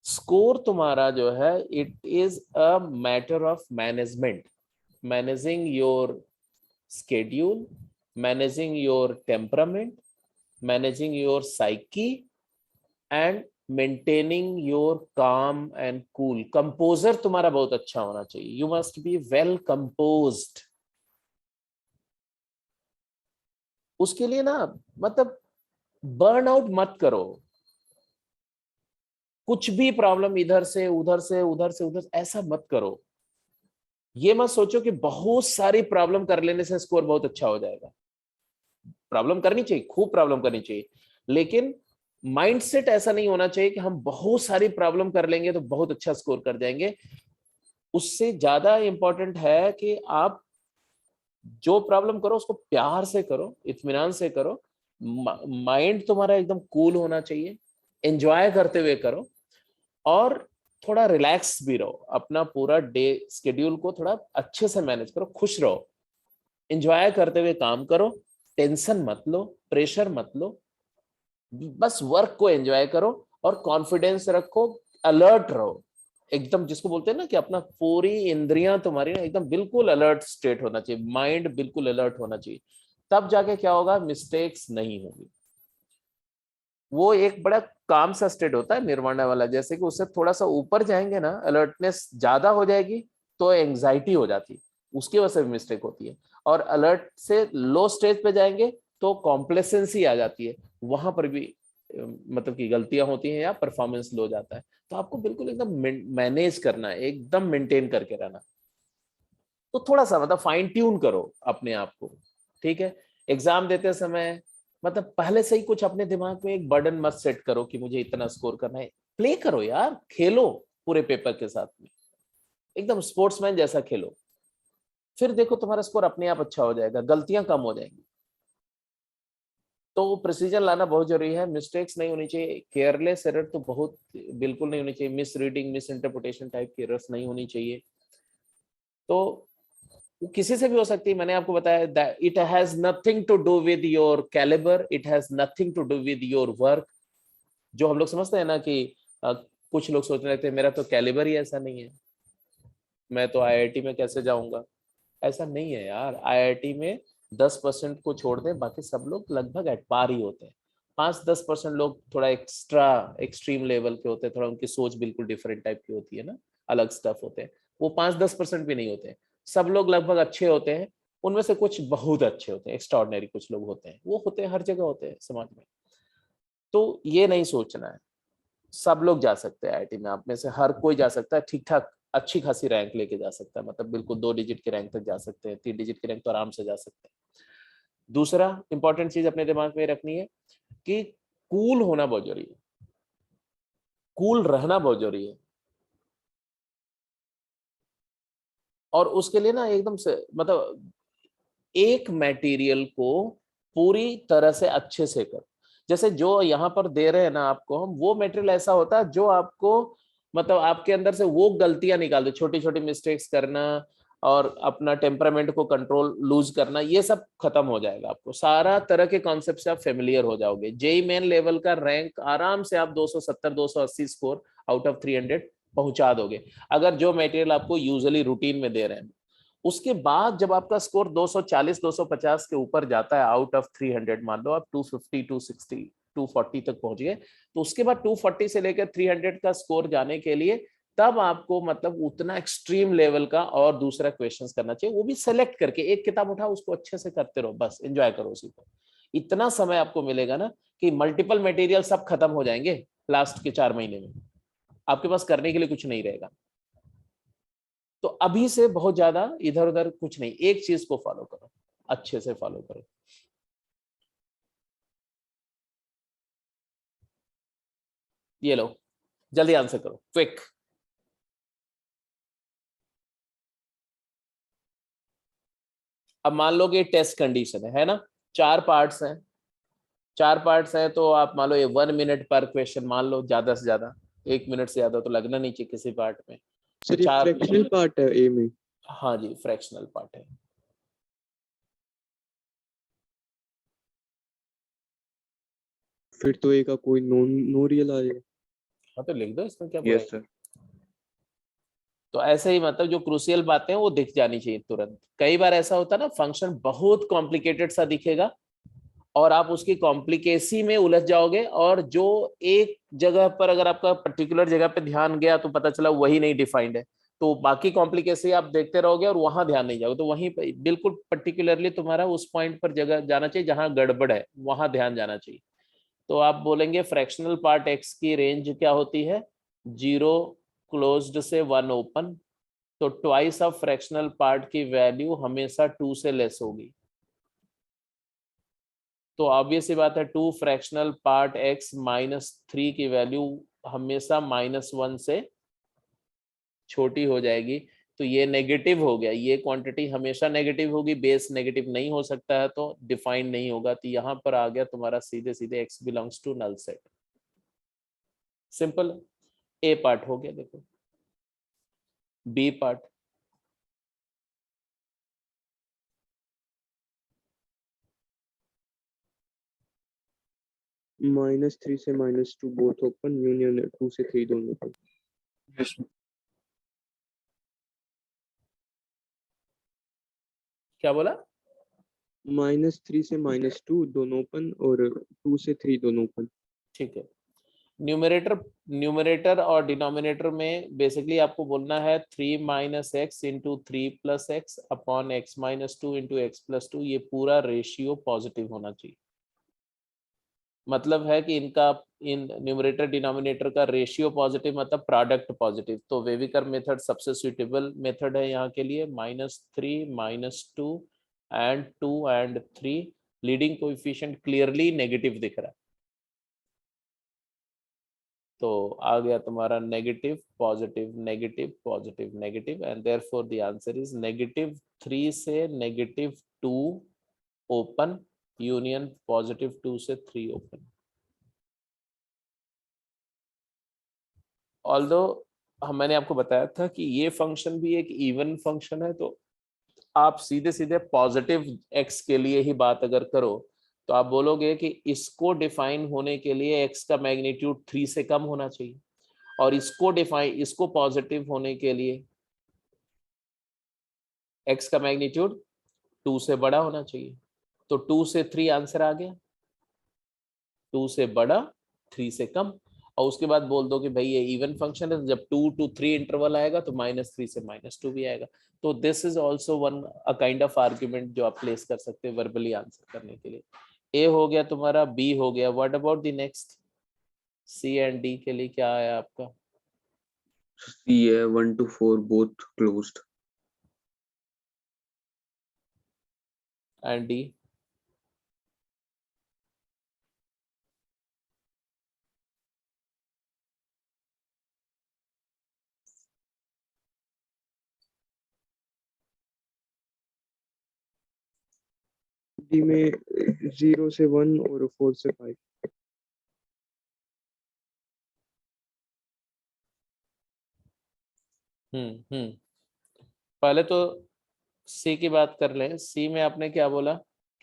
स्कोर तुम्हारा जो है it is a matter of management, managing your schedule, managing your temperament, managing your psyche, and maintaining your calm and cool. Composer तुम्हारा बहुत अच्छा होना चाहिए, you must be well composed. उसके लिए ना मतलब बर्न आउट मत करो, कुछ भी प्रॉब्लम इधर से उधर से उधर से उधर ऐसा मत करो। ये मत सोचो कि बहुत सारी प्रॉब्लम कर लेने से स्कोर बहुत अच्छा हो जाएगा। प्रॉब्लम करनी चाहिए, खूब प्रॉब्लम करनी चाहिए, लेकिन माइंडसेट ऐसा नहीं होना चाहिए कि हम बहुत सारी प्रॉब्लम कर लेंगे तो बहुत अच्छा स्कोर कर जाएंगे। उससे ज्यादा इंपॉर्टेंट है कि आप जो प्रॉब्लम करो उसको प्यार से करो, इत्मीनान से करो, माइंड तुम्हारा एकदम कूल होना चाहिए, एंजॉय करते हुए करो और थोड़ा रिलैक्स भी रहो। अपना पूरा डे स्केड्यूल को थोड़ा अच्छे से मैनेज करो, खुश रहो, एंजॉय करते हुए काम करो, टेंशन मत लो, प्रेशर मत लो, बस वर्क को एंजॉय करो और कॉन्फिडेंस रखो, अलर्ट रहो एकदम, जिसको बोलते हैं ना कि अपना पूरी इंद्रियां तुम्हारी ना एकदम बिल्कुल अलर्ट स्टेट होना चाहिए, माइंड बिल्कुल अलर्ट होना चाहिए। तब जाके क्या होगा, मिस्टेक्स नहीं होगी। वो एक बड़ा काम सा स्टेट होता है निर्वाणा वाला, जैसे कि उससे थोड़ा सा ऊपर जाएंगे ना, अलर्टनेस ज्यादा हो जाएगी तो एंजाइटी हो जाती, उसकी वजह से भी मिस्टेक होती है। और अलर्ट से लो स्टेज पे जाएंगे तो कॉम्प्लेसेंसी आ जाती है, वहां पर भी मतलब कि गलतियां होती हैं या परफॉर्मेंस लो जाता है। तो आपको बिल्कुल एकदम मैनेज करना है, एकदम मेंटेन करके रहना। तो थोड़ा सा मतलब फाइन ट्यून करो अपने आप को, ठीक है। एग्जाम देते समय मतलब पहले से ही कुछ अपने दिमाग में एक बर्डन मत सेट करो कि मुझे इतना स्कोर करना है। प्ले करो यार, खेलो पूरे पेपर के साथ में, एकदम स्पोर्ट्समैन जैसा खेलो, फिर देखो तुम्हारा स्कोर अपने आप अच्छा हो जाएगा, गलतियां कम हो जाएंगी। तो प्रिसीजन लाना बहुत जरूरी है, मिस्टेक्स नहीं होनी चाहिए, केयरलेस एरर तो बहुत बिल्कुल नहीं होनी चाहिए, miss reading miss interpretation type की एरर्स नहीं होनी चाहिए। तो वो किसी से भी हो सकती है, मैंने आपको बताया that it has nothing to do with your calibre, it has nothing to do with your work. जो हम लोग समझते हैं ना कि कुछ लोग सोचने लगते हैं मेरा तो कैलिबर ही ऐसा नहीं है, मैं तो आईआईटी में कैसे जाऊंगा। ऐसा नहीं है यार, आईआईटी में 10% को छोड़ दें बाकी सब लोग लगभग एट पार ही होते हैं। 5-10% लोग थोड़ा एक्स्ट्रा एक्सट्रीम लेवल के होते हैं, थोड़ा उनकी सोच बिल्कुल डिफरेंट टाइप की होती है ना, अलग स्टफ होते हैं। वो 5-10% भी नहीं होते हैं, सब लोग लगभग अच्छे होते हैं। उनमें से कुछ बहुत अच्छे होते हैं, एक्स्ट्राऑर्डिनरी कुछ लोग होते हैं, वो होते हैं, हर जगह होते हैं समाज में। तो ये नहीं सोचना है, सब लोग जा सकते हैं आईआईटी में, आप में से हर कोई जा सकता है, ठीक ठाक अच्छी खासी रैंक लेके जा सकता है, मतलब बिल्कुल 2 डिजिट के रैंक तक जा सकते हैं, 3 डिजिट के रैंक तो आराम से जा सकते हैं। दूसरा इंपॉर्टेंट चीज अपने दिमाग में रखनी है कि कूल होना बहुत जरूरी है, कूल रहना बहुत जरूरी है। और उसके लिए ना एकदम से मतलब एक मटेरियल को पूरी तरह से अच्छे से कर, जैसे जो यहाँ पर दे रहे हैं ना आपको हम, वो मटेरियल ऐसा होता है जो आपको मतलब आपके अंदर से वो गलतियां निकाल दे, छोटी छोटी मिस्टेक्स करना और अपना टेम्परामेंट को कंट्रोल लूज करना, ये सब खत्म हो जाएगा। आपको सारा तरह के कॉन्सेप्ट से आप फेमिलियर हो जाओगे। जेई मेन लेवल का रैंक आराम से आप 270-280 स्कोर आउट ऑफ 300 पहुंचा दोगे, अगर जो मटेरियल आपको यूजुअली रूटीन में दे रहे हैं। उसके बाद जब आपका स्कोर 240-250 के ऊपर जाता है आउट ऑफ 300, मान लो आप 250, 260, 240 तक पहुंच गए, तो उसके बाद 240 से लेकर 300 का स्कोर जाने के लिए तब आपको मतलब उतना एक्सट्रीम लेवल का और दूसरा क्वेश्चंस करना चाहिए, वो भी सेलेक्ट करके एक किताब उठाओ, उसको अच्छे से करते रहो, बस एंजॉय करो उसी को। इतना समय आपको मिलेगा ना कि मल्टीपल मटेरियल सब खत्म हो जाएंगे लास्ट के 4 महीने में, आपके पास करने के लिए कुछ नहीं रहेगा। तो अभी से बहुत ज्यादा इधर उधर कुछ नहीं, एक चीज को फॉलो करो, अच्छे से फॉलो करो। ये लो, जल्दी आंसर करो, क्विक। अब मान लो कि टेस्ट कंडीशन है ना, 4 पार्ट्स हैं, 4 पार्ट्स हैं, तो आप मान लो ये 1 मिनट पर क्वेश्चन मान लो, ज्यादा से ज्यादा 1 मिनट से ज्यादा तो लगना नहीं चाहिए किसी पार्ट में। तो सर ये 4, फ्रैक्शनल पार्ट है ए में? हाँ जी फ्रैक्शनल पार्ट है। फिर तो ए का कोई नो रियल आ जाएगा। हाँ तो लिख दो, इसमें क्या यस बुराई है? सर। तो ऐसे ही मतलब जो क्रूशियल बातें हैं वो दिख जानी चाहिए तुरंत। कई बार ऐसा होता है ना, फंक्शन बहुत कॉम्प्लिकेटेड सा दिखेगा और आप उसकी कॉम्प्लिकेसी में उलझ जाओगे, और जो एक जगह पर अगर आपका पर्टिकुलर जगह पे ध्यान गया तो पता चला वही नहीं डिफाइंड है, तो बाकी कॉम्प्लिकेसी आप देखते रहोगे और वहां ध्यान नहीं जाओगे। तो वहीं पे बिल्कुल पर्टिकुलरली तुम्हारा उस पॉइंट पर जगह जाना चाहिए जहां गड़बड़ है, वहां ध्यान जाना चाहिए। तो आप बोलेंगे फ्रैक्शनल पार्ट एक्स की रेंज क्या होती है? 0 क्लोज्ड से 1 ओपन। तो ट्वाइस ऑफ फ्रैक्शनल पार्ट की वैल्यू हमेशा 2 से लेस होगी। तो ऑब्वियस सी बात है 2 फ्रैक्शनल पार्ट x -3 की वैल्यू हमेशा -1 से छोटी हो जाएगी। तो ये नेगेटिव हो गया, ये क्वांटिटी हमेशा नेगेटिव होगी, बेस नेगेटिव नहीं हो सकता है तो डिफाइंड नहीं होगा। तो यहां पर आ गया तुम्हारा सीधे सीधे x belongs to null set. Simple. A part हो गया। देखो बी पार्ट। -3 से -2 बोथ ओपन, यूनियन 2 से 3 दोनों ओपन। यस क्या बोला? -3 से -2 दोनों ओपन और 2 से 3 दोनों ओपन। ठीक है। न्यूमरेटर और डिनोमिनेटर में बेसिकली आपको बोलना है 3 - x into 3 + x upon x - 2 into x + 2। ये पूरा रेशियो पॉजिटिव होना चाहिए। मतलब है कि इनका इन न्यूमरेटर डिनोमिनेटर का रेशियो पॉजिटिव, मतलब प्रोडक्ट पॉजिटिव। तो वेविकर मेथड सबसे सुइटेबल मेथड है यहाँ के लिए। -3 - 2 and 2 and 3, leading coefficient clearly negative दिख रहा है। तो आ गया तुम्हारा negative positive negative positive negative, and therefore the answer is -3 से -2 ओपन यूनियन +2 से 3 ओपन। ऑल्दो मैंने आपको बताया था कि ये फंक्शन भी एक इवन फंक्शन है, तो आप सीधे सीधे पॉजिटिव एक्स के लिए ही बात अगर करो तो आप बोलोगे कि इसको डिफाइन होने के लिए एक्स का मैग्नीट्यूड 3 से कम होना चाहिए, और इसको पॉजिटिव होने के लिए एक्स का मैग्नीट्यूड 2 से बड़ा होना चाहिए। तो 2 से 3 आंसर आ गया, 2 से बड़ा 3 से कम। और उसके बाद बोल दो कि भाई ये इवन फंक्शन है, जब 2 to 3 इंटरवल आएगा तो -3 से -2 भी आएगा। तो this is also one a kind of argument जो आप प्लेस कर सकते हैं वर्बली आंसर करने के लिए। ए हो गया तुम्हारा, बी हो गया। What about the next? C and D के लिए क्या आया आपका? सी है 1 to 4 both closed. And D? D में 0 से 1 और 4 से 5। पहले तो सी की बात कर लें। सी में आपने क्या बोला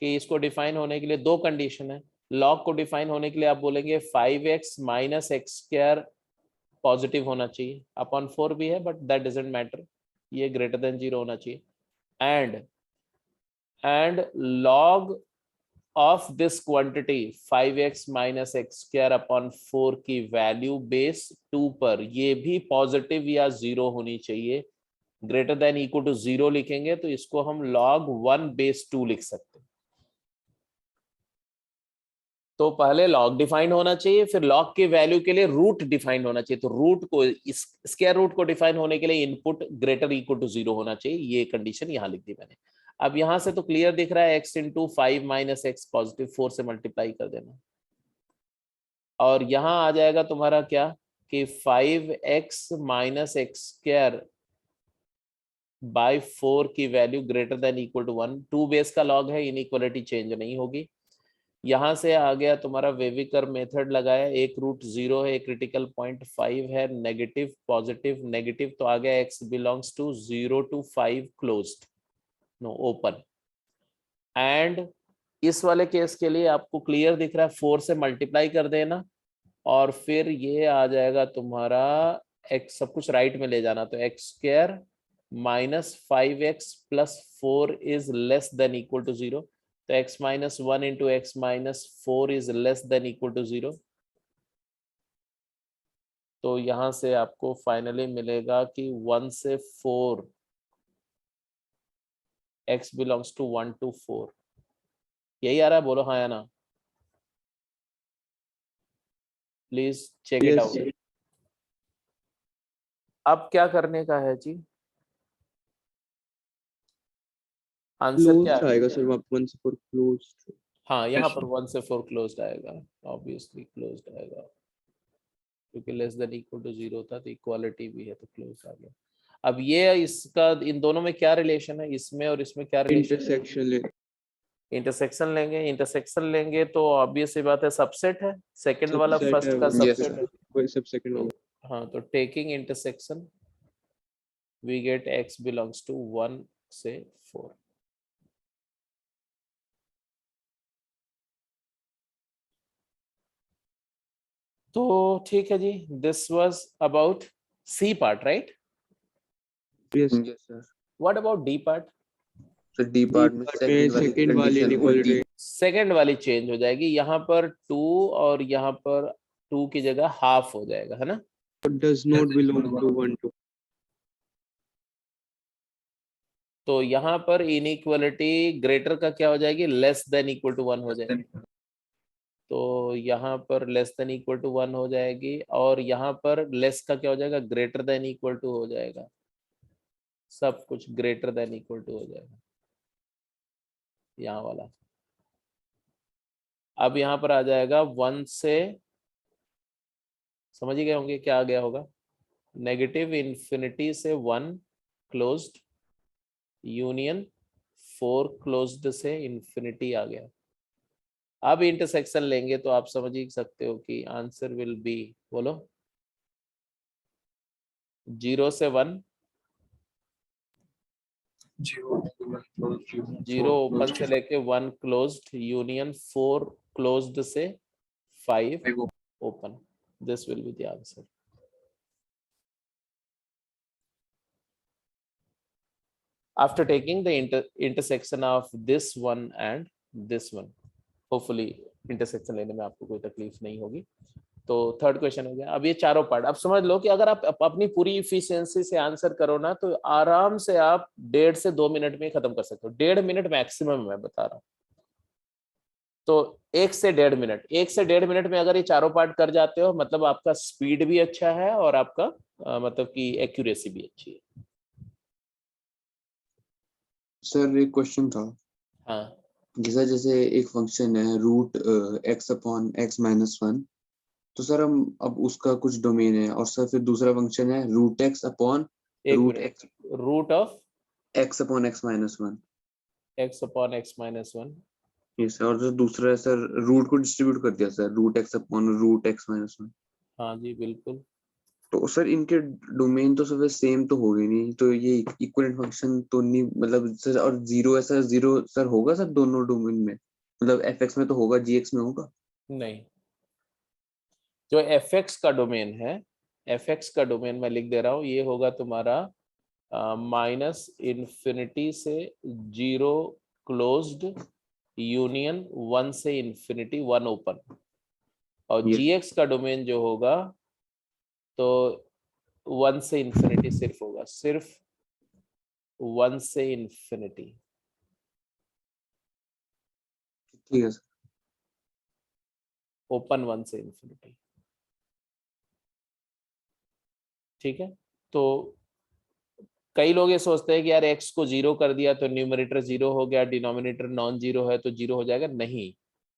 कि इसको डिफाइन होने के लिए दो कंडीशन है। लॉग को डिफाइन होने के लिए आप बोलेंगे 5x - x² पॉजिटिव होना चाहिए, अपॉन 4 भी है बट दैट डजंट मैटर, ये ग्रेटर देन 0 होना चाहिए। And log of this quantity 5x - x² upon 4 की वैल्यू बेस 2 पर ये भी पॉजिटिव या 0 होनी चाहिए। ग्रेटर देन इक्वल टू 0 लिखेंगे तो इसको हम log 1/2 लिख सकते हैं। तो पहले लॉग डिफाइन होना चाहिए, फिर लॉग के वैल्यू के लिए रूट डिफाइन होना चाहिए। तो रूट को, इस स्क्वायर रूट को डिफाइन होने के लिए इनपुट ग्रेटर इक्वल टू 0 होना चाहिए। ये कंडीशन यहां लिख दी मैंने। अब यहां से तो क्लियर दिख रहा है x इंटू 5 - x पॉजिटिव 4 से मल्टीप्लाई कर देना, और यहां आ जाएगा तुम्हारा क्या कि 5x - x² बाय 4 की value greater than equal to 1। 2 base का लॉग है, इनइक्वालिटी चेंज नहीं होगी। यहां से आ गया तुम्हारा वेविकर मेथड लगाया, एक रूट 0 है, एक क्रिटिकल पॉइंट 5 है, नेगेटिव पॉजिटिव नेगेटिव, तो आ गया x belongs to 0 to 5 closed, no open, and इस वाले केस के लिए आपको क्लियर दिख रहा है, 4 से मल्टीप्लाई कर देना और फिर ये आ जाएगा तुम्हारा x, सब कुछ राइट में ले जाना, तो x² minus 5x plus 4 is less than equal to 0, तो x minus 1 into x minus 4 is less than equal to 0। तो यहां से आपको फाइनली मिलेगा कि 1 से 4 x बिलोंग्स टू 1 to 4। यही आ रहा है, बोलो हाँ या ना, please check it Yes, out. अब क्या करने का है जी, आंसर क्या closed है? आएगा सर, वहाँ पे 1 से 4 closed। हाँ, यहाँ पर 1 से 4 क्लोज्ड आएगा, ऑब्वियसली क्लोज्ड आएगा, क्योंकि लेस देन इक्वल टू 0 था तो इक्वालिटी भी है तो क्लोज आ गया। अब ये इसका इन दोनों में क्या रिलेशन है, इसमें और इसमें क्या रिलेशन है? इंटरसेक्शन ले इंटरसेक्शन लेंगे, इंटरसेक्शन लेंगे तो ऑब्वियस सी बात है सबसेट है, सेकंड वाला सबसेट फर्स्ट है का वो। Yes, subset sir. है। वही सब सेकंड तो वाला। हाँ, तो taking intersection we get x belongs to 1 से 4। तो ठीक है जी, this was about C part, right? Yes, Yes, sir. What about D part? So D part में second वाली सेकंड वाली condition इनइक्वालिटी उल्टी। सेकंड वाली चेंज हो जाएगी, यहाँ पर 2 और यहाँ पर 2 की जगह हाफ हो जाएगा, है ना? does not belong to 1 to। तो यहाँ पर इनइक्वालिटी ग्रेटर का क्या हो जाएगी, लेस देन इक्वल टू 1 हो जाएगी। तो यहाँ पर लेस देन इक्वल टू 1 हो जाएगी और यहाँ पर लेस का क्या हो जाएगा, ग्रेटर देन इक्वल टू हो जाएगा, सब कुछ ग्रेटर देन इक्वल टू हो जाएगा यहाँ वाला। अब यहाँ पर आ जाएगा 1 से, समझ ही गए होंगे क्या आ गया होगा, नेगेटिव इन्फिनिटी से 1 क्लोज्ड यूनियन 4 क्लोज्ड से इन्फिनिटी आ गया। अब इंटरसेक्शन लेंगे तो आप समझ ही सकते हो कि आंसर विल बी, बोलो, 0 से 1, 0 ओपन से लेके 1 क्लोज्ड यूनियन 4 क्लोज्ड से 5 open, this will be the answer. After taking the intersection of this one and this one, hopefully intersection लेने में आपको कोई तकलीफ नहीं होगी। तो थर्ड क्वेश्चन हो गया। अब ये चारों पार्ट आप समझ लो कि अगर आप अपनी पूरी इफिशियंसी से आंसर करो ना तो आराम से आप 1.5 से 2 मिनट में खत्म कर सकते हो, 1.5 मिनट मैक्सिमम मैं बता रहा हूँ। तो 1 से 1.5 मिनट, 1 से 1.5 मिनट में अगर ये चारों पार्ट कर जाते हो मतलब आपका स्पीड भी अच्छा है और आपका मतलब कि एक्यूरेसी भी अच्छी है। सर एक क्वेश्चन था। हाँ, जैसे एक फंक्शन है root x upon x minus 1, तो सर हम अब उसका कुछ डोमेन है और सर फिर दूसरा फंक्शन है root x upon root x, root of x upon x minus 1। x upon x minus 1। ये सर, और जो दूसरा है सर रूट को डिस्ट्रीब्यूट कर दिया sir, root x upon root x minus 1। हाँ जी बिल्कुल। तो सर इनके डोमेन तो सब सेम तो होगे नहीं, तो ये इक्विवेलेंट फंक्शन तो नहीं, मतलब सर, और जीरो ऐसा जीरो सर होगा सर दोनों डोमेन में, मतलब fx में तो होगा, gx में होगा नहीं, जो fx का डोमेन है, fx का डोमेन मैं लिख दे रहा हूँ, ये होगा तुम्हारा माइनस इन्फिनिटी से 0 क्लोज्ड यूनियन 1 से इन्फिनिटी 1 ओपन, और Yes. gx का डोमेन जो होगा तो 1 से इन्फिनिटी सिर्फ होगा, सिर्फ 1 से इन्फिनिटी। ठीक है सर। ओपन 1 से इन्फिनिटी, ठीक है। तो कई लोग ये सोचते हैं कि यार x को 0 कर दिया तो न्यूमरेटर 0 हो गया, डिनोमिनेटर नॉन जीरो है तो 0 हो जाएगा, नहीं।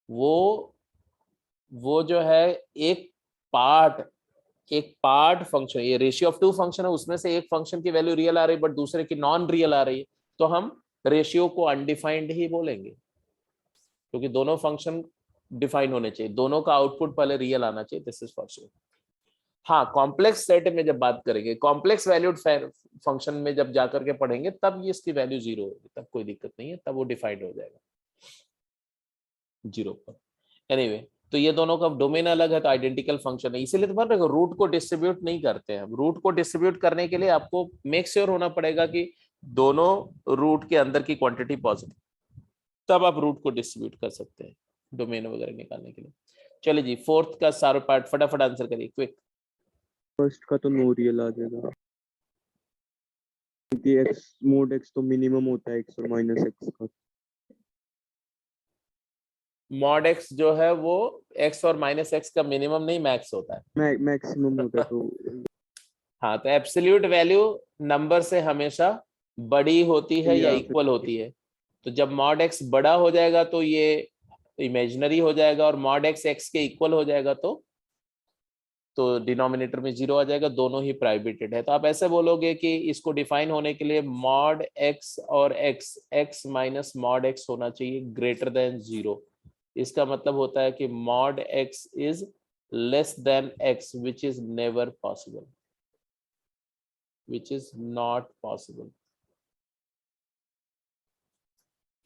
वो जो है एक पार्ट फंक्शन, ये रेशियो ऑफ 2 फंक्शन है, उसमें से एक फंक्शन की वैल्यू रियल आ रही है बट दूसरे की नॉन रियल आ रही है, तो हम रेशियो को अनडिफाइंड ही बोलेंगे, क्योंकि दोनों फंक्शन डिफाइन होने चाहिए, दोनों का आउटपुट पहले रियल आना चाहिए, दिस इज फॉर श्योर। हाँ, कॉम्प्लेक्स सेट में जब बात करेंगे, कॉम्प्लेक्स वैल्यूड फंक्शन में जब जाकर के पढ़ेंगे तब ये इसकी वैल्यू 0 होगी, तब कोई दिक्कत नहीं है, तब वो डिफाइंड हो जाएगा। 0 पर। एनीवे तो ये दोनों का डोमेन अलग है तो आइडेंटिकल फंक्शन है, इसीलिए तो देखो रूट को डिस्ट्रीब्यूट नहीं करते हैं। रूट को डिस्ट्रीब्यूट करने के लिए आपको मेक श्योर होना पड़ेगा कि दोनों रूट के अंदर की क्वांटिटी पॉजिटिव, तब आप रूट को डिस्ट्रीब्यूट कर सकते हैं डोमेन वगैरह निकालने के लिए। चलिए जी, फोर्थ का सारा पार्ट फटाफट आंसर करिए क्विक। फर्स्ट का तो नो रियल आ जाएगा, क्योंकि x मोड x तो मिनिमम होता है x और माइनस x का। मॉड एक्स जो है वो एक्स और माइनस एक्स का मिनिमम नहीं मैक्स होता है। मैक्सिमम होता है तो हाँ, तो एब्सोल्यूट वैल्यू नंबर से हमेशा बड़ी होती है या या इक्वल होती है। तो जब मॉड एक्स बड़ा हो जाएगा तो ये इमेजिनरी हो जाएगा, और मॉड एक्स एक्स के इक्वल हो जाएगा तो डिनोमिनेटर में 0 आ जाएगा, दोनों ही प्रोहिबिटेड है। तो आप ऐसे बोलोगे कि इसको डिफाइन होने के लिए मॉड एक्स और x, x minus mod x होना चाहिए ग्रेटर देन 0। इसका मतलब होता है कि mod x is less then x, which is never possible, which is not possible.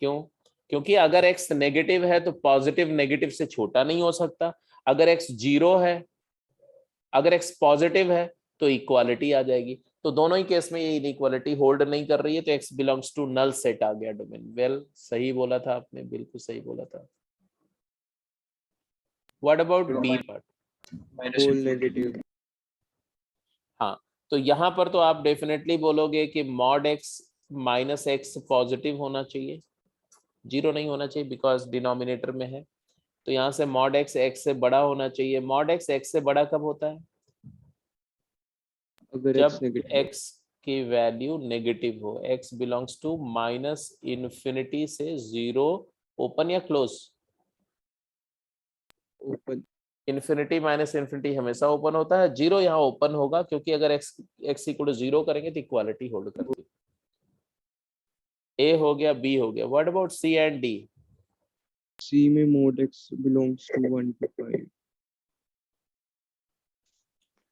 क्यों? क्योंकि अगर x नेगेटिव है तो पॉजिटिव नेगेटिव से छोटा नहीं हो सकता। अगर x 0 है, अगर x पॉजिटिव है तो इक्वालिटी आ जाएगी। तो दोनों ही केस में ये इनइक्वालिटी होल्ड नहीं कर रही है, तो x belongs to null set आ गया डोमेन। वेल सही बोला था आपने, बिल्कुल सही बोला था। What about B part? Whole negative. हाँ, तो यहाँ पर तो आप डेफिनेटली बोलोगे कि mod x minus x positive होना चाहिए, 0 नहीं होना चाहिए बिकॉज डिनोमिनेटर में है। तो यहाँ से मॉड एक्स एक्स से बड़ा होना चाहिए। मॉड एक्स एक्स से बड़ा कब होता है? अगर x जब नेगेटिव x की वैल्यू नेगेटिव हो। x belongs to minus infinity से 0, ओपन या close? Open. Infinity minus infinity हमेशा ओपन होता है, 0 यहाँ ओपन होगा क्योंकि अगर x इक्वल टू 0 करेंगे तो इक्वालिटी होल्ड करती है। ए हो गया, बी हो गया। What about C and D? C में mod x belongs to 1 to 5।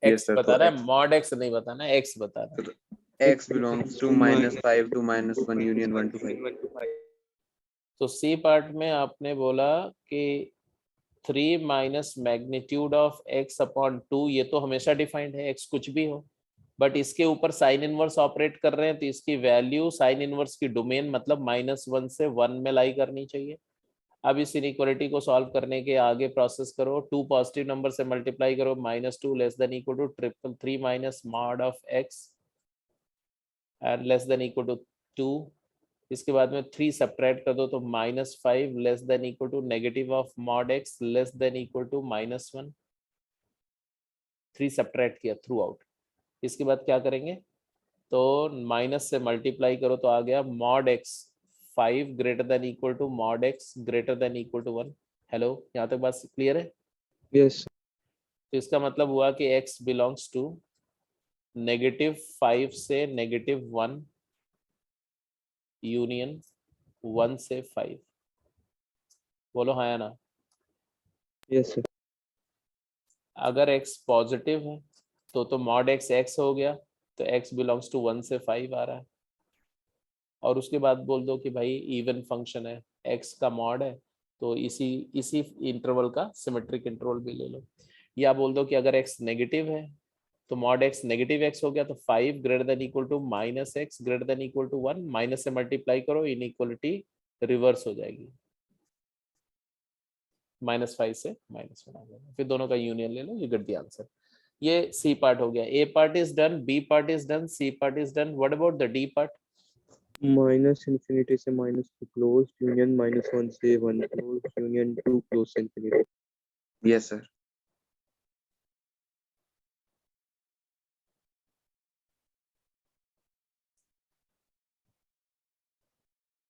X sir, बताना तो है, मॉड एक्स नहीं बताना, एक्स बताना है। x belongs to -5 to -1 union 1 to 5। तो सी पार्ट में आपने बोला कि 3 minus magnitude of x upon 2, ये तो हमेशा डिफाइंड है, x कुछ भी हो, बट इसके ऊपर साइन इनवर्स ऑपरेट कर रहे हैं तो इसकी वैल्यू साइन इनवर्स की डोमेन मतलब -1 से 1 में लाई करनी चाहिए। अब इस इनइक्वालिटी को सॉल्व करने के आगे प्रोसेस करो, 2 पॉजिटिव नंबर से मल्टीप्लाई करो, -2 less than equal to 3 minus mod of x and less than equal to 2। इसके बाद में 3 सब्ट्रैक्ट कर दो तो -5 less than equal to negative of mod x less than equal to -1। 3 subtract किया थ्रू आउट। इसके बाद क्या करेंगे, तो माइनस से मल्टीप्लाई करो तो आ गया mod x 5 greater than equal to mod x greater than equal to 1। Hello, यहाँ तक बात क्लियर है? यस। तो इसका मतलब हुआ कि x बिलोंग्स टू -5 से -1 यूनियन 1 से 5। बोलो हाँ या ना? Yes sir. अगर x पॉजिटिव है तो मॉड x x हो गया, तो x बिलोंग्स टू 1 से 5 आ रहा है। और उसके बाद बोल दो कि भाई इवन फंक्शन है, x का मॉड है, तो इसी इंटरवल का सिमेट्रिक इंटरवल भी ले लो। या बोल दो कि अगर x नेगेटिव है तो मॉड x नेगेटिव x हो गया, तो 5 greater than equal to -x greater than equal to 1, minus से मल्टीप्लाई करो, इनइक्वालिटी रिवर्स हो जाएगी, -5 से -1 आ जाएगा। फिर दोनों का यूनियन ले लो, यू गेट द आंसर। ये सी पार्ट हो गया। A part is done, B part is done, C part is done. What about the D part? Minus infinity से -2 क्लोज यूनियन -1 से 1 क्लोज यूनियन 2 क्लोज से infinity. Yes sir.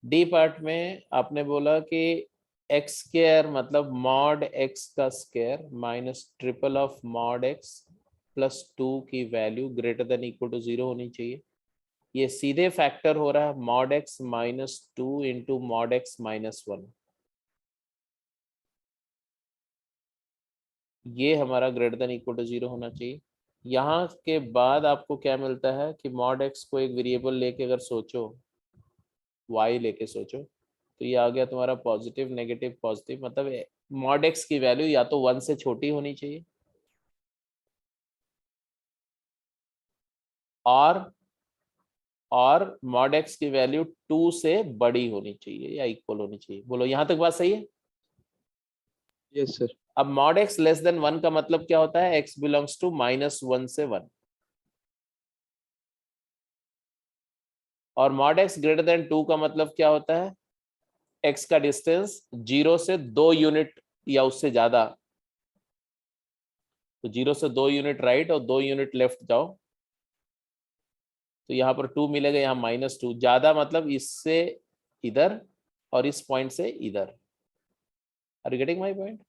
D part में आपने बोला कि x square मतलब mod x का square minus triple of mod x plus 2 की value greater than equal to 0 होनी चाहिए। ये सीधे फैक्टर हो रहा है mod x -2 into mod x -1। ये हमारा ग्रेटर देन इक्वल टू 0 होना चाहिए। यहाँ के बाद आपको क्या मिलता है कि मॉड एक्स को एक वेरिएबल लेके अगर सोचो, y लेके सोचो, तो ये आ गया तुम्हारा पॉजिटिव नेगेटिव पॉजिटिव, मतलब मॉड एक्स की वैल्यू या तो 1 से छोटी होनी चाहिए और मॉड एक्स की वैल्यू 2 से बड़ी होनी चाहिए या इक्वल होनी चाहिए। बोलो यहां तक बात सही है? Yes sir. अब मॉड एक्स लेस देन 1 का मतलब क्या होता है? x बिलोंग्स टू -1 से 1, और मॉड एक्स ग्रेटर देन 2 का मतलब क्या होता है? x का डिस्टेंस 0 से 2 यूनिट या उससे ज्यादा, तो 0 से 2 यूनिट राइट और 2 यूनिट लेफ्ट जाओ तो यहाँ पर 2 मिलेगा, यहाँ -2, ज्यादा मतलब इससे इधर और इस पॉइंट से इधर। Are you getting my point?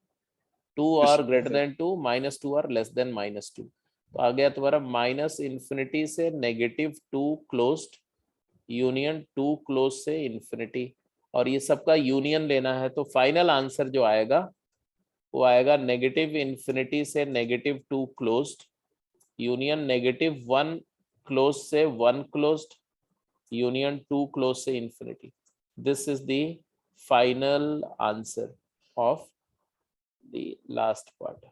2 और ग्रेटर देन 2, -2 और लेस देन -2। तो आ गया तुम्हारा -∞ से -2 क्लोज्ड यूनियन 2 क्लोज से इन्फिनिटी, और ये सबका यूनियन लेना है तो फाइनल आंसर जो आएगा वो आएगा -∞ से -2 क्लोज्ड यूनियन -1 क्लोज से 1 क्लोज्ड यूनियन 2 क्लोज से infinity. This is the final answer of the last part.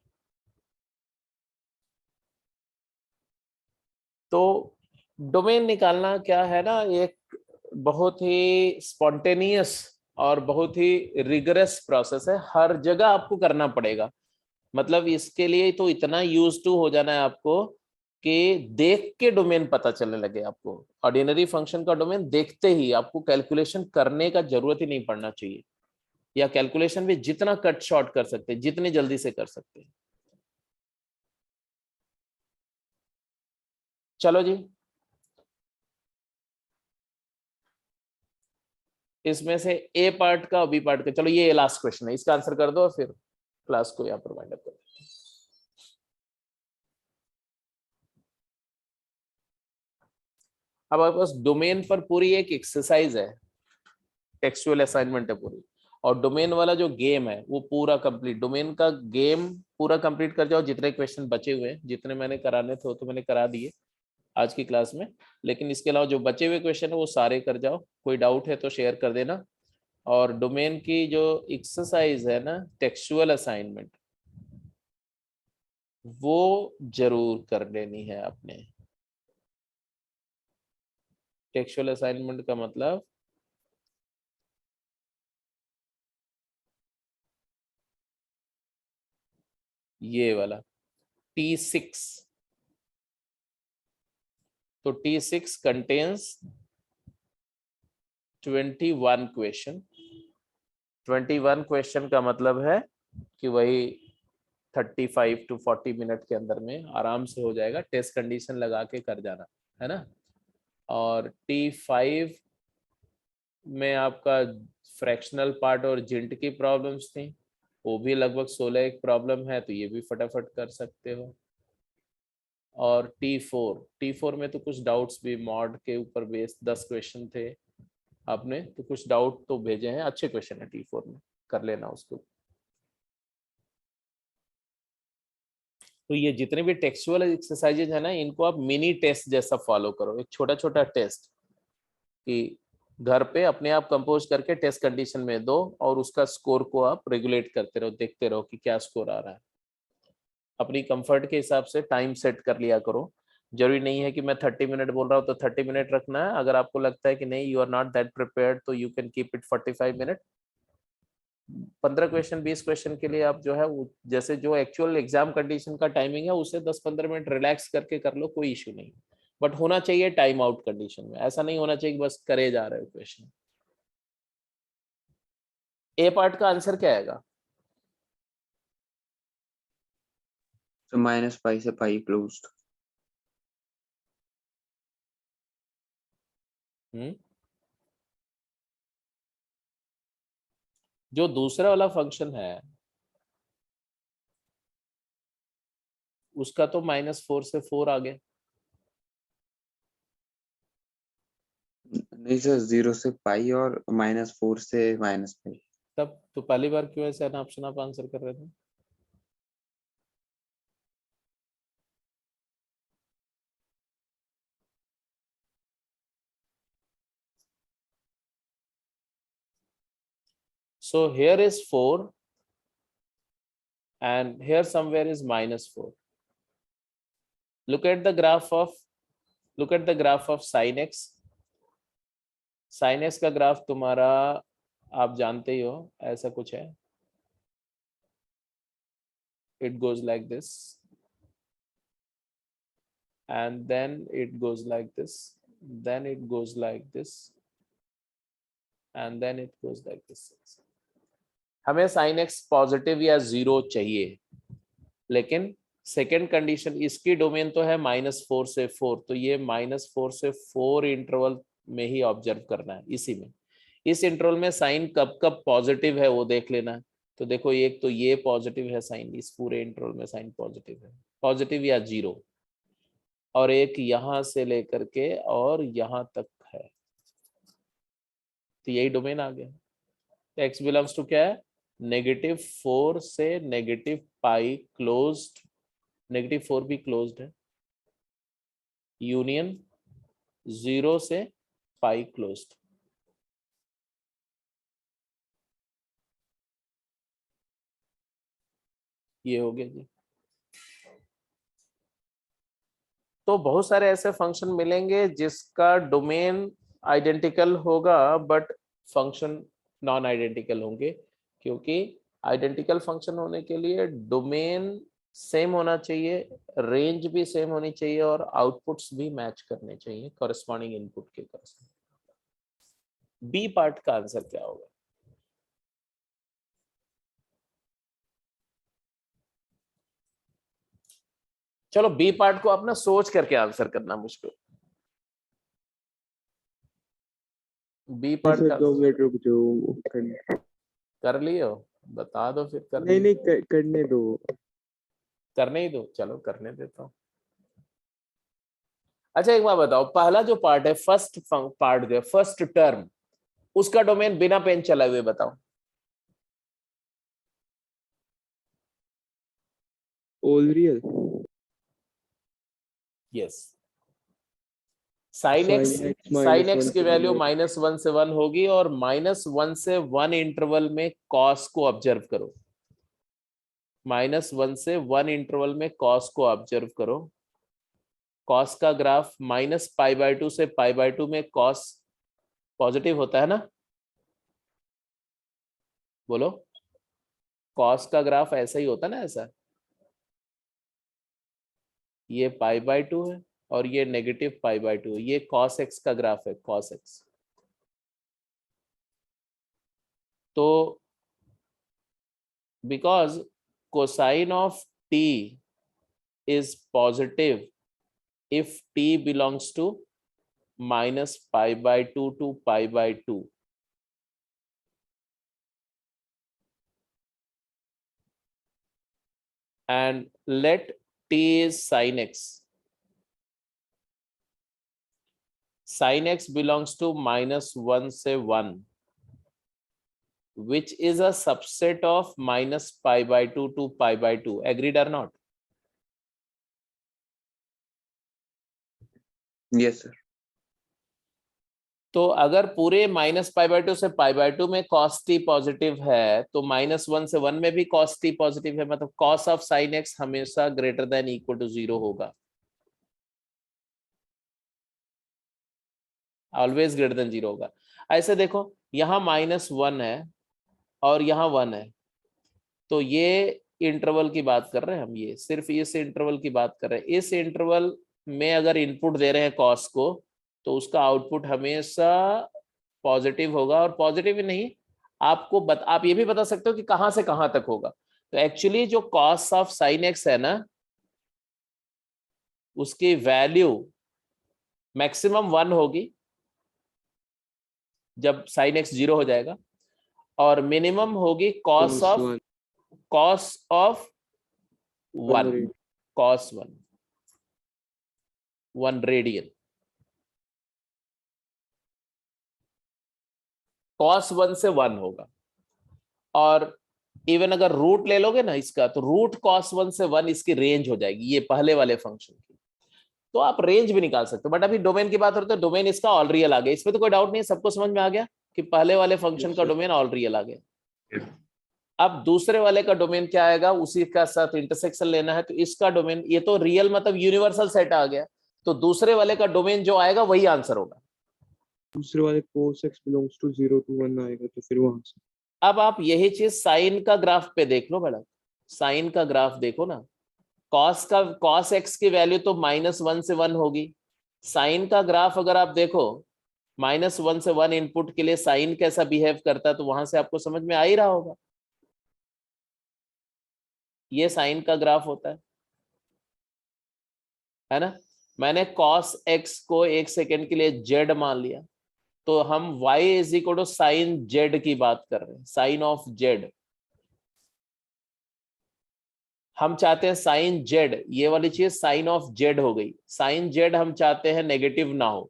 तो डोमेन निकालना क्या है ना, एक बहुत ही स्पॉन्टेनियस और बहुत ही रिगरस प्रोसेस है, हर जगह आपको करना पड़ेगा। मतलब इसके लिए तो इतना यूज टू हो जाना है आपको कि देख के डोमेन पता चलने लगे आपको। ऑर्डिनरी फंक्शन का डोमेन देखते ही आपको कैलकुलेशन करने का जरूरत ही नहीं पड़ना चाहिए, या कैलकुलेशन भी जितना कट शॉर्ट कर सकते हैं, जितनी जल्दी से कर सकते हैं। चलो जी, इसमें से ए पार्ट का बी पार्ट का, चलो ये लास्ट क्वेश्चन है, इसका आंसर कर दो और फिर क्लास को यहाँ पर वाइंड अप कर दो। अब आपके पास डोमेन पर पूरी एक एक्सरसाइज है, टेक्सचुअल असाइनमेंट है पूरी, और डोमेन वाला जो गेम है वो पूरा कंप्लीट, डोमेन का गेम पूरा कंप्लीट कर जाओ। जितने क्वेश्चन बचे हुए हैं, जितने मैंने कराने थे वो तो मैंने करा दिए आज की क्लास में, लेकिन इसके अलावा जो बचे हुए क्वेश्चन है वो सारे कर जाओ। कोई डाउट है तो शेयर कर देना। और डोमेन की जो एक्सरसाइज है ना, टेक्सचुअल असाइनमेंट, वो जरूर कर लेनी है आपने। टेक्सचुअल असाइनमेंट का मतलब ये वाला T6। तो T6 कंटेन्स 21 क्वेश्चन। 21 क्वेश्चन का मतलब है कि वही 35 to 40 मिनट के अंदर में आराम से हो जाएगा, टेस्ट कंडीशन लगा के कर जाना है ना। और T5 में आपका फ्रैक्शनल पार्ट और जिंट की प्रॉब्लम्स थी, वो भी लगभग 16 एक प्रॉब्लम है, तो ये भी फटाफट कर सकते हो। और T4 में तो कुछ डाउट्स भी मॉड के ऊपर बेस्ड 10 क्वेश्चन थे, आपने तो कुछ डाउट तो भेजे हैं, अच्छे क्वेश्चन है T4 में, कर लेना उसको। तो ये जितने भी टेक्सचुअल एक्सरसाइजेज है ना, इनको आप मिनी टेस्ट जैसा फॉलो करो, एक छोटा छोटा टेस्ट कि घर पे अपने आप कंपोज करके टेस्ट कंडीशन में दो, और उसका स्कोर को आप रेगुलेट करते रहो, देखते रहो कि क्या स्कोर आ रहा है। अपनी कंफर्ट के हिसाब से टाइम सेट कर लिया करो। जरूरी नहीं है कि मैं 30 मिनट बोल रहा हूँ तो 30 मिनट रखना है। अगर आपको लगता है कि नहीं, you are not that prepared, तो you can keep it 45 minute. 15 question 20 question के लिए आप जो है वो जैसे जो एक्चुअल एग्जाम कंडीशन का टाइमिंग है उससे 10-15 मिनट रिलैक्स करके कर लो, कोई इश्यू नहीं। बट होना चाहिए टाइम आउट कंडीशन में, ऐसा नहीं होना चाहिए कि बस करे जा रहे हो क्वेश्चन। ए पार्ट का आंसर क्या आएगा? तो -π से π क्लोज्ड। जो दूसरा वाला फंक्शन है उसका तो -4 से 4 आ गया। नहीं सर, 0 से π और -4 से -π। तब तो पहली बार क्यों ऐसा ऑप्शन आप आंसर कर रहे थे? So here is 4 and here somewhere is -4. Look at the graph of sin x. sin x का ग्राफ तुम्हारा आप जानते ही हो, ऐसा कुछ है. It goes like this and then it goes like this, then it goes like this and then it goes like this. हमें sin x positive या 0 चाहिए, लेकिन सेकेंड कंडीशन, इसकी डोमेन तो है -4 से 4, तो ये -4 से 4 इंटरवल में ही ऑब्जर्व करना है. इसी में, इस इंटरवल में साइन कब कब पॉजिटिव है वो देख लेना है. तो देखो एक तो ये पॉजिटिव है साइन, इस पूरे इंटरवल में साइन पॉजिटिव है, पॉजिटिव या 0, और एक यहां से लेकर के और यहां तक है, तो यही डोमेन आ गया. तो x बिलोंग्स टू क्या है, -4 से -π क्लोज्ड, -4 भी क्लोज्ड है, यूनियन 0 से π क्लोज्ड. ये हो गया जी. तो बहुत सारे ऐसे फंक्शन मिलेंगे जिसका डोमेन आइडेंटिकल होगा बट फंक्शन नॉन आइडेंटिकल होंगे, क्योंकि आइडेंटिकल फंक्शन होने के लिए डोमेन सेम होना चाहिए, रेंज भी सेम होनी चाहिए और आउटपुट्स भी मैच करने चाहिए कॉरेस्पॉन्डिंग इनपुट के कॉरेस्पॉन्डिंग. बी पार्ट का आंसर क्या होगा? चलो बी पार्ट को अपना सोच करके आंसर करना मुश्किल. बी पार्ट सर का 2 मिनट रुक जाओ, कर लियो, बता दो फिर. कर नहीं नहीं करने दो. करने ही दो, चलो करने देता हूँ. अच्छा एक बात बताओ, पहला जो पार्ट है, फर्स्ट पार्ट जो है, फर्स्ट टर्म, उसका डोमेन बिना पेन चलाए हुए बताओ. All real. Yes. Sine x की वैल्यू -1 से 1 होगी और -1 से 1 इंटरवल में कॉस को ऑब्जर्व करो. -1 से 1 इंटरवल में कॉस को ऑब्जर्व करो. कॉस का ग्राफ -π/2 से π/2 में कॉस पॉजिटिव होता है ना, बोलो. कॉस का ग्राफ ऐसा ही होता ना, ऐसा. ये π/2 है और ये -π/2 है. ये cos x का ग्राफ है, cos x. तो because cosine of t is positive if t belongs to -π/2 to π/2, and let t is sin x. Sin x belongs to -1 से 1, which is a subset of -π/2 to π/2. Agreed or not? Yes sir. तो अगर पूरे -π/2 से π/2 में cos t positive है, तो -1 से 1 में भी cos t पॉजिटिव है, मतलब cos ऑफ sin x हमेशा ग्रेटर देन इक्वल टू 0 होगा. ऑलवेज ग्रेटर देन 0 होगा. ऐसे देखो, यहाँ -1 है और यहाँ 1 है, तो ये इंटरवल की बात कर रहे हैं हम, ये सिर्फ इस इंटरवल की बात कर रहे हैं. इस इंटरवल में अगर इनपुट दे रहे हैं कॉस को, तो उसका आउटपुट हमेशा पॉजिटिव होगा. और पॉजिटिव ही नहीं, आपको आप ये भी बता सकते हो कि कहां से कहां तक होगा. तो एक्चुअली जो कॉस ऑफ साइन एक्स है ना, उसकी वैल्यू मैक्सिमम 1 होगी जब साइन एक्स 0 हो जाएगा, और मिनिमम होगी cos of 1, cos 1 radian. cos 1 से 1 होगा. और इवन अगर रूट ले लोगे ना इसका, तो रूट cos 1 से 1 इसकी रेंज हो जाएगी, ये पहले वाले फंक्शन की. तो आप रेंज भी निकाल सकते हो. बट अभी डोमेन की बात हो रही है, तो डोमेन इसका ऑल रियल आ गया. इसमें तो कोई डाउट नहीं है, सबको समझ में आ गया कि पहले वाले फंक्शन का डोमेन ऑल रियल आ गया. अब दूसरे वाले का डोमेन क्या आएगा, उसी का साथ इंटरसेक्शन लेना है, तो इसका डोमेन, ये तो रियल मतलब यूनिवर्सल सेट आ गया, तो दूसरे वाले का डोमेन जो आएगा वही आंसर होगा। दूसरे वाले cos x belongs to 0 to 1 आएगा, तो फिर वहां से अब आप यही चीज साइन का ग्राफ पे देख लो बेटा, साइन का ग्राफ देखो ना, cos x की वैल्यू तो -1 से 1 होगी, साइन का ग्राफ अगर आप देखो -1 से 1 इनपुट के लिए साइन कैसा बिहेव करता है, तो वहां से आपको समझ में आ ही रहा होगा, ये साइन का ग्राफ होता है ना। मैंने cos x को 1 सेकेंड के लिए z मान लिया, तो हम y = साइन z की बात कर रहे हैं, साइन ऑफ z। हम चाहते हैं साइन z, ये वाली चीज साइन ऑफ z हो गई, साइन z हम चाहते हैं नेगेटिव ना हो,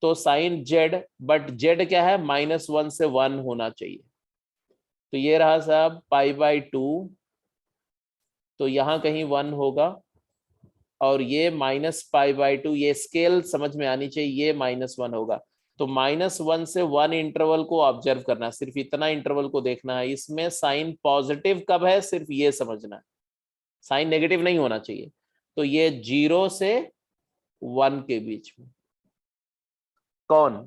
तो साइन z, बट z क्या है, -1 से 1 होना चाहिए, तो ये रहा साहब π/2, तो यहां कहीं 1 होगा, और ये -π/2, ये स्केल समझ में आनी चाहिए, ये -1 होगा, तो -1 से 1 इंटरवल को ऑब्जर्व करना, सिर्फ इतना इंटरवल को देखना है, इसमें साइन पॉजिटिव कब है सिर्फ ये समझना है, साइन नेगेटिव नहीं होना चाहिए, तो ये 0 से 1 के बीच में, कौन,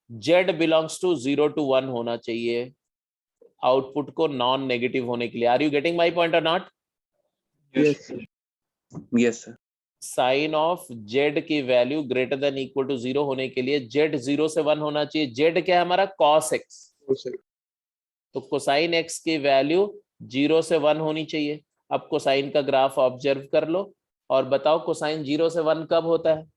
z बिलोंग्स टू 0 to 1 होना चाहिए आउटपुट को नॉन नेगेटिव होने के लिए। Are you getting my point और not? yes sir. Yes sir. Sine of z की value greater than equal to 0 होने के लिए z 0 से 1 होना चाहिए, z क्या है हमारा, cos x, तो कोसाइन x की वैल्यू 0 से 1 होनी चाहिए। अब कोसाइन का ग्राफ ऑब्जर्व कर लो और बताओ कोसाइन 0 से 1 कब होता है,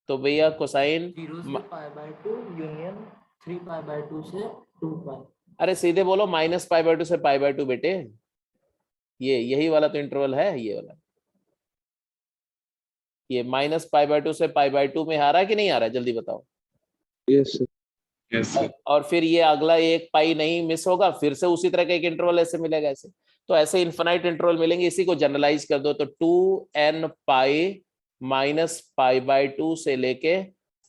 तो भैया कोसाइन 0 से π/2 यूनियन 3π/2 से 2π। अरे सीधे बोलो -π/2 से π/2 बेटे, ये यही वाला तो इंटरवल है, ये वाला, ये -π/2 से π/2 में आ रहा है कि नहीं आ रहा है, जल्दी बताओ। yes sir. Yes sir. और फिर ये अगला एक पाई नहीं मिस होगा, फिर से उसी तरह का एक इंटरवल ऐसे मिलेगा, ऐसे तो ऐसे इन्फिनाइट इंटरवल मिलेंगे, इसी को जनरलाइज कर दो, तो 2n पाई -π/2 से लेके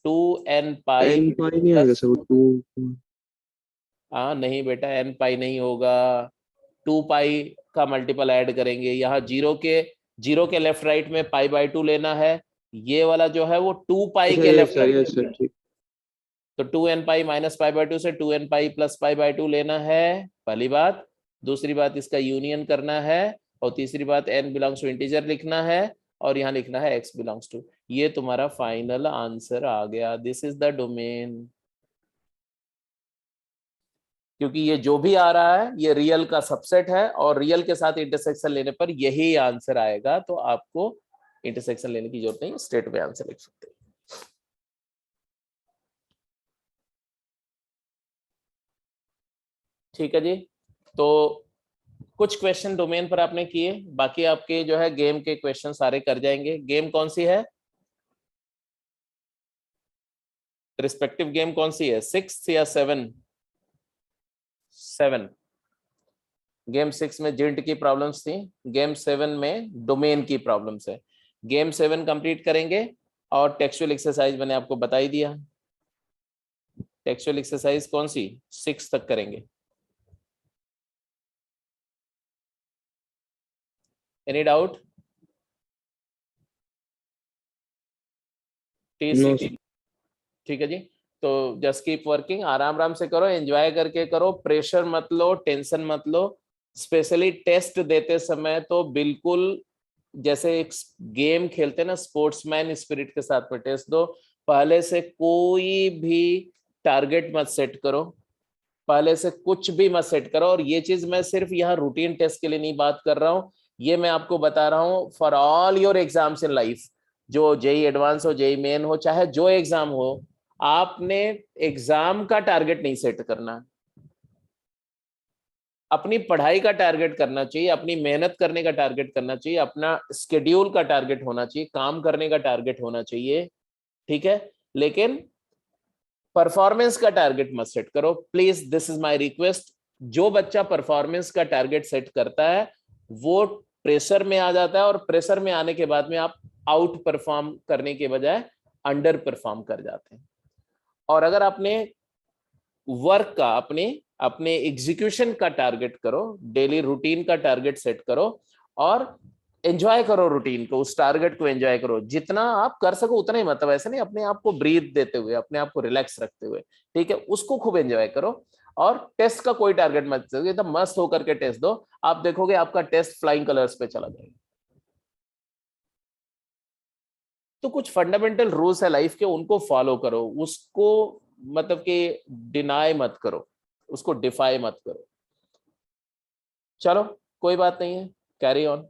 2n पाई, n pi नहीं आएगा सर, वो 2 हाँ नहीं बेटा n पाई नहीं होगा, 2 पाई का मल्टीपल ऐड करेंगे, यहाँ जीरो के लेफ्ट राइट में π/2 लेना है, ये वाला जो है वो 2 पाई के लेफ्ट राइट, yes sir, ठीक। तो 2n पाई -π/2 से 2n पाई + π/2 लेना है, पहली बात। दूसरी बात इसका यूनियन करना है, और तीसरी बात n बिलोंग्स टू इंटीजर लिखना है, और यहाँ लिखना है x बिलोंग्स टू, ये तुम्हारा फाइनल आंसर आ गया, दिस इज द डोमेन। क्योंकि ये जो भी आ रहा है ये रियल का सबसेट है, और रियल के साथ इंटरसेक्शन लेने पर यही आंसर आएगा, तो आपको इंटरसेक्शन लेने की जरूरत नहीं, स्ट्रेट में आंसर लिख सकते हैं। ठीक है जी, तो कुछ क्वेश्चन डोमेन पर आपने किए, बाकी आपके जो है गेम के क्वेश्चन सारे कर जाएंगे। गेम कौन सी है, रिस्पेक्टिव गेम कौन सी है, 6 या 7? 7। गेम 6 में जिंट की प्रॉब्लम्स थी, गेम 7 में डोमेन की प्रॉब्लम्स है। गेम 7 कंप्लीट करेंगे, और टेक्सचुअल एक्सरसाइज मैंने आपको बता ही दिया, टेक्सचुअल एक्सरसाइज कौन सी, 6 तक करेंगे। Any doubt? ठीक है जी, तो जस्ट कीप वर्किंग, आराम से करो, एंजॉय करके करो, प्रेशर मत लो, टेंशन मत लो। स्पेशली टेस्ट देते समय तो बिल्कुल जैसे एक गेम खेलते हैं ना, स्पोर्ट्समैन स्पिरिट के साथ में टेस्ट दो। पहले से कोई भी टारगेट मत सेट करो, पहले से कुछ भी मत सेट करो। और ये चीज मैं सिर्फ यहाँ रूटीन टेस्ट के लिए नहीं बात कर रहा हूँ, ये मैं आपको बता रहा हूँ for all your exams in life, जो जेई एडवांस हो, जेई मेन हो, चाहे जो एग्जाम हो, आपने एग्जाम का टारगेट नहीं सेट करना, अपनी पढ़ाई का टारगेट करना चाहिए, अपनी मेहनत करने का टारगेट करना चाहिए, अपना स्केड्यूल का टारगेट होना चाहिए, काम करने का टारगेट होना चाहिए, ठीक है। लेकिन परफॉर्मेंस का टारगेट मत सेट करो please, this is my request. जो बच्चा परफॉर्मेंस का टारगेट सेट करता है वो प्रेशर में आ जाता है, और प्रेशर में आने के बाद में आप आउट परफॉर्म करने के बजाय अंडर परफॉर्म कर जाते हैं। और अगर आपने वर्क का, अपने अपने एग्जीक्यूशन का टारगेट करो, डेली रूटीन का टारगेट सेट करो और एंजॉय करो रूटीन को, उस टारगेट को एंजॉय करो, जितना आप कर सको उतना ही, मतलब ऐसे नहीं, अपने आप को ब्रीथ देते हुए, अपने आप को रिलैक्स रखते हुए, ठीक है, उसको खूब एंजॉय करो। और टेस्ट का कोई टारगेट मत करो, एकदम मस्त होकर के टेस्ट दो, आप देखोगे आपका टेस्ट फ्लाइंग कलर्स पे चला जाएगा। तो कुछ फंडामेंटल रूल्स है लाइफ के, उनको फॉलो करो, उसको मतलब कि डिनाई मत करो, उसको डिफाई मत करो। चलो कोई बात नहीं है, कैरी ऑन।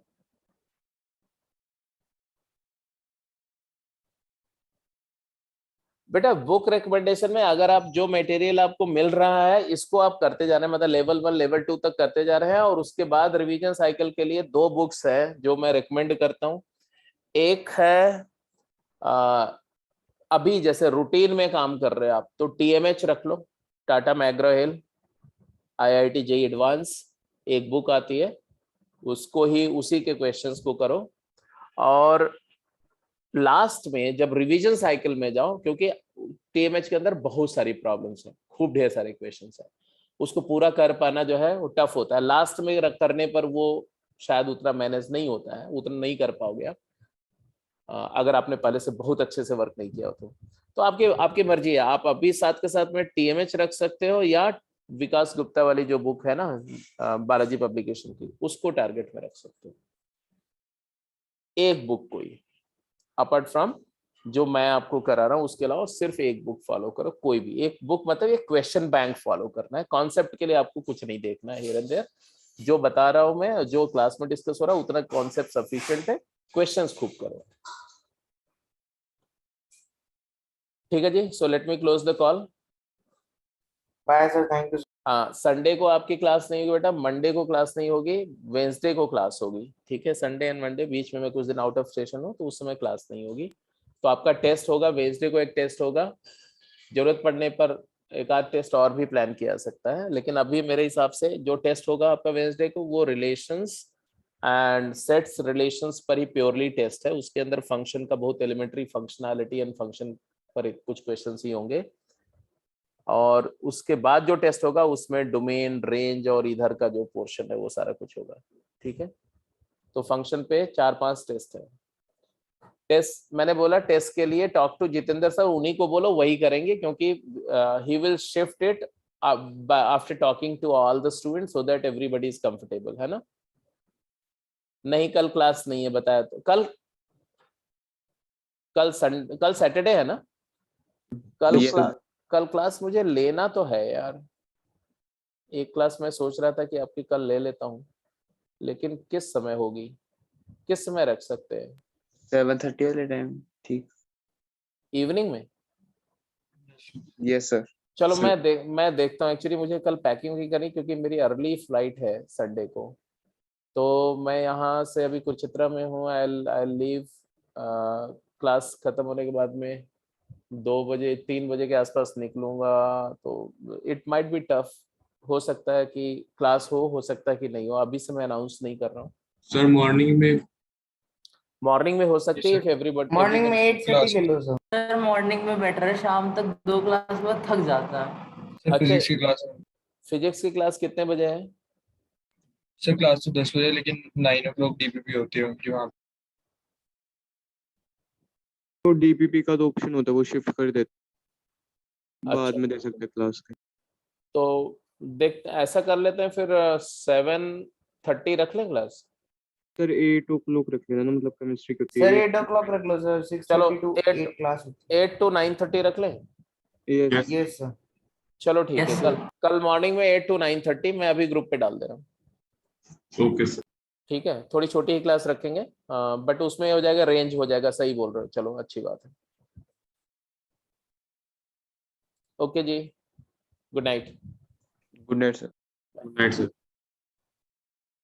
बेटा बुक रिकमेंडेशन में अगर आप जो मटेरियल आपको मिल रहा है इसको आप करते जा रहे हैं, मतलब लेवल 1 लेवल 2 तक करते जा रहे हैं, और उसके बाद रिवीजन साइकिल के लिए 2 बुक्स है जो मैं रिकमेंड करता हूँ। एक है अभी जैसे रूटीन में काम कर रहे हैं आप तो TMH रख लो, टाटा मैग्रो हिल IIT JEE एडवांस, एक बुक आती है, उसको ही उसी के क्वेश्चंस को करो। और लास्ट में जब रिवीजन साइकिल में जाओ, क्योंकि TMH के अंदर बहुत सारी प्रॉब्लम्स हैं, खूब ढेर सारे क्वेश्चंस हैं, उसको पूरा कर पाना जो है वो टफ होता है, लास्ट में करने पर वो शायद उतना मैनेज नहीं होता है, उतना नहीं कर पाओगे आप अगर आपने पहले से बहुत अच्छे से वर्क नहीं किया हो तो आपकी आपकी मर्जी है, आप अभी साथ के साथ में TMH रख सकते हो या विकास गुप्ता वाली जो बुक है ना बालाजी पब्लिकेशन की, उसको टारगेट में रख सकते हो। एक बुक कोई अपार्ट फ्रॉम जो मैं आपको करा रहा हूँ उसके अलावा सिर्फ एक बुक फॉलो करो, कोई भी एक बुक, मतलब एक क्वेश्चन बैंक फॉलो करना है, कॉन्सेप्ट के लिए आपको कुछ नहीं देखना है हियर एंड देयर, जो बता रहा हूं मैं, जो क्लास में डिस्कस हो रहा है उतना कॉन्सेप्ट सफिशिएंट है, क्वेश्चंस खूब करो। ठीक है जी, so let me close the call. Bye sir, thank you. हाँ, संडे को आपकी क्लास नहीं होगी बेटा, मंडे को क्लास नहीं होगी, वेंसडे को क्लास होगी, ठीक है, संडे एंड मंडे बीच में मैं कुछ दिन आउट ऑफ स्टेशन हूँ तो उस समय क्लास नहीं होगी। तो आपका टेस्ट होगा वेंसडे को, एक टेस्ट होगा, जरूरत पड़ने पर एक आध टेस्ट और भी प्लान किया जा सकता है, लेकिन अभी मेरे हिसाब से जो टेस्ट होगा आपका वेंसडे को वो रिलेशंस एंड सेट्स रिलेशंस पर ही प्योरली टेस्ट है, उसके अंदर फंक्शन का बहुत एलिमेंट्री फंक्शनैलिटी एंड फंक्शन पर कुछ क्वेश्चन ही होंगे, और उसके बाद जो टेस्ट होगा उसमें डोमेन रेंज और इधर का जो पोर्शन है वो सारा कुछ होगा, ठीक है। तो फंक्शन पे 4-5 टेस्ट है। टेस्ट मैंने बोला टेस्ट के लिए टॉक टू जितेंद्र सर, उन्हीं को बोलो वही करेंगे, क्योंकि he will shift it after talking to all the students so that everybody is comfortable, है ना। नहीं कल क्लास नहीं है बताया, तो कल सैटरडे है ना, कल क्लास मुझे लेना तो है यार, एक क्लास मैं सोच रहा था कि आपकी कल ले लेता हूँ, लेकिन किस समय होगी, किस समय रख सकते हैं? 7:30 वाले टाइम ठीक। इवनिंग में? Yes sir. चलो मैं देखता हूँ, एक्चुअली मुझे कल पैकिंग भी करनी क्योंकि मेरी अर्ली फ्लाइट है संडे को, तो मैं यहाँ से अभी कुरुक्षेत्र में हूँ, आई लीव क्लास खत्म होने के बाद में 2 बजे 3 बजे के आसपास निकलूंगा, तो इट माइट बी टफ, हो सकता है कि क्लास हो सकता है कि नहीं हो, अभी से मैं अनाउंस नहीं कर रहा हूँ। सर मॉर्निंग में हो सकती है, एवरीबॉडी मॉर्निंग में 8:30 ले लो सर। सर मॉर्निंग में बेटर है, शाम तक 2 क्लास के बाद थक जाता है। सर अच्छा, फिजिक्स की क्लास है। फिजिक्स की क्लास कितने बजे है? सर क्लास तो 10 बजे, लेकिन 9 o'clock DPP होती है उनकी वहाँ। तो DPP का तो ऑप्शन होता है, वो शिफ्ट कर देते, बाद अच्छा, में दे सकते हैं क्लास के। तो देख ऐसा कर लेते हैं फिर 7:30 रख लें क्लास। सर 8 o'clock रख लेना ना, मतलब केमिस्ट्री की होती सर है 8 o'clock रख लो सर, चलो 6:30 to 8 8 क्लास होती 8 to 9:30 रख लें। यस। है। Yes sir. चलो ठीक है, Yes, कल sir. कल मॉर्निंग में 8 to 9:30 मैं अभी ग्रुप पे डाल दे रहा हूँ। Okay sir. ठीक है, थोड़ी छोटी ही क्लास रखेंगे, बट उसमें हो जाएगा, रेंज हो जाएगा, सही बोल रहे हो, चलो अच्छी बात है। ओके जी, good night. Good night sir. Good night sir.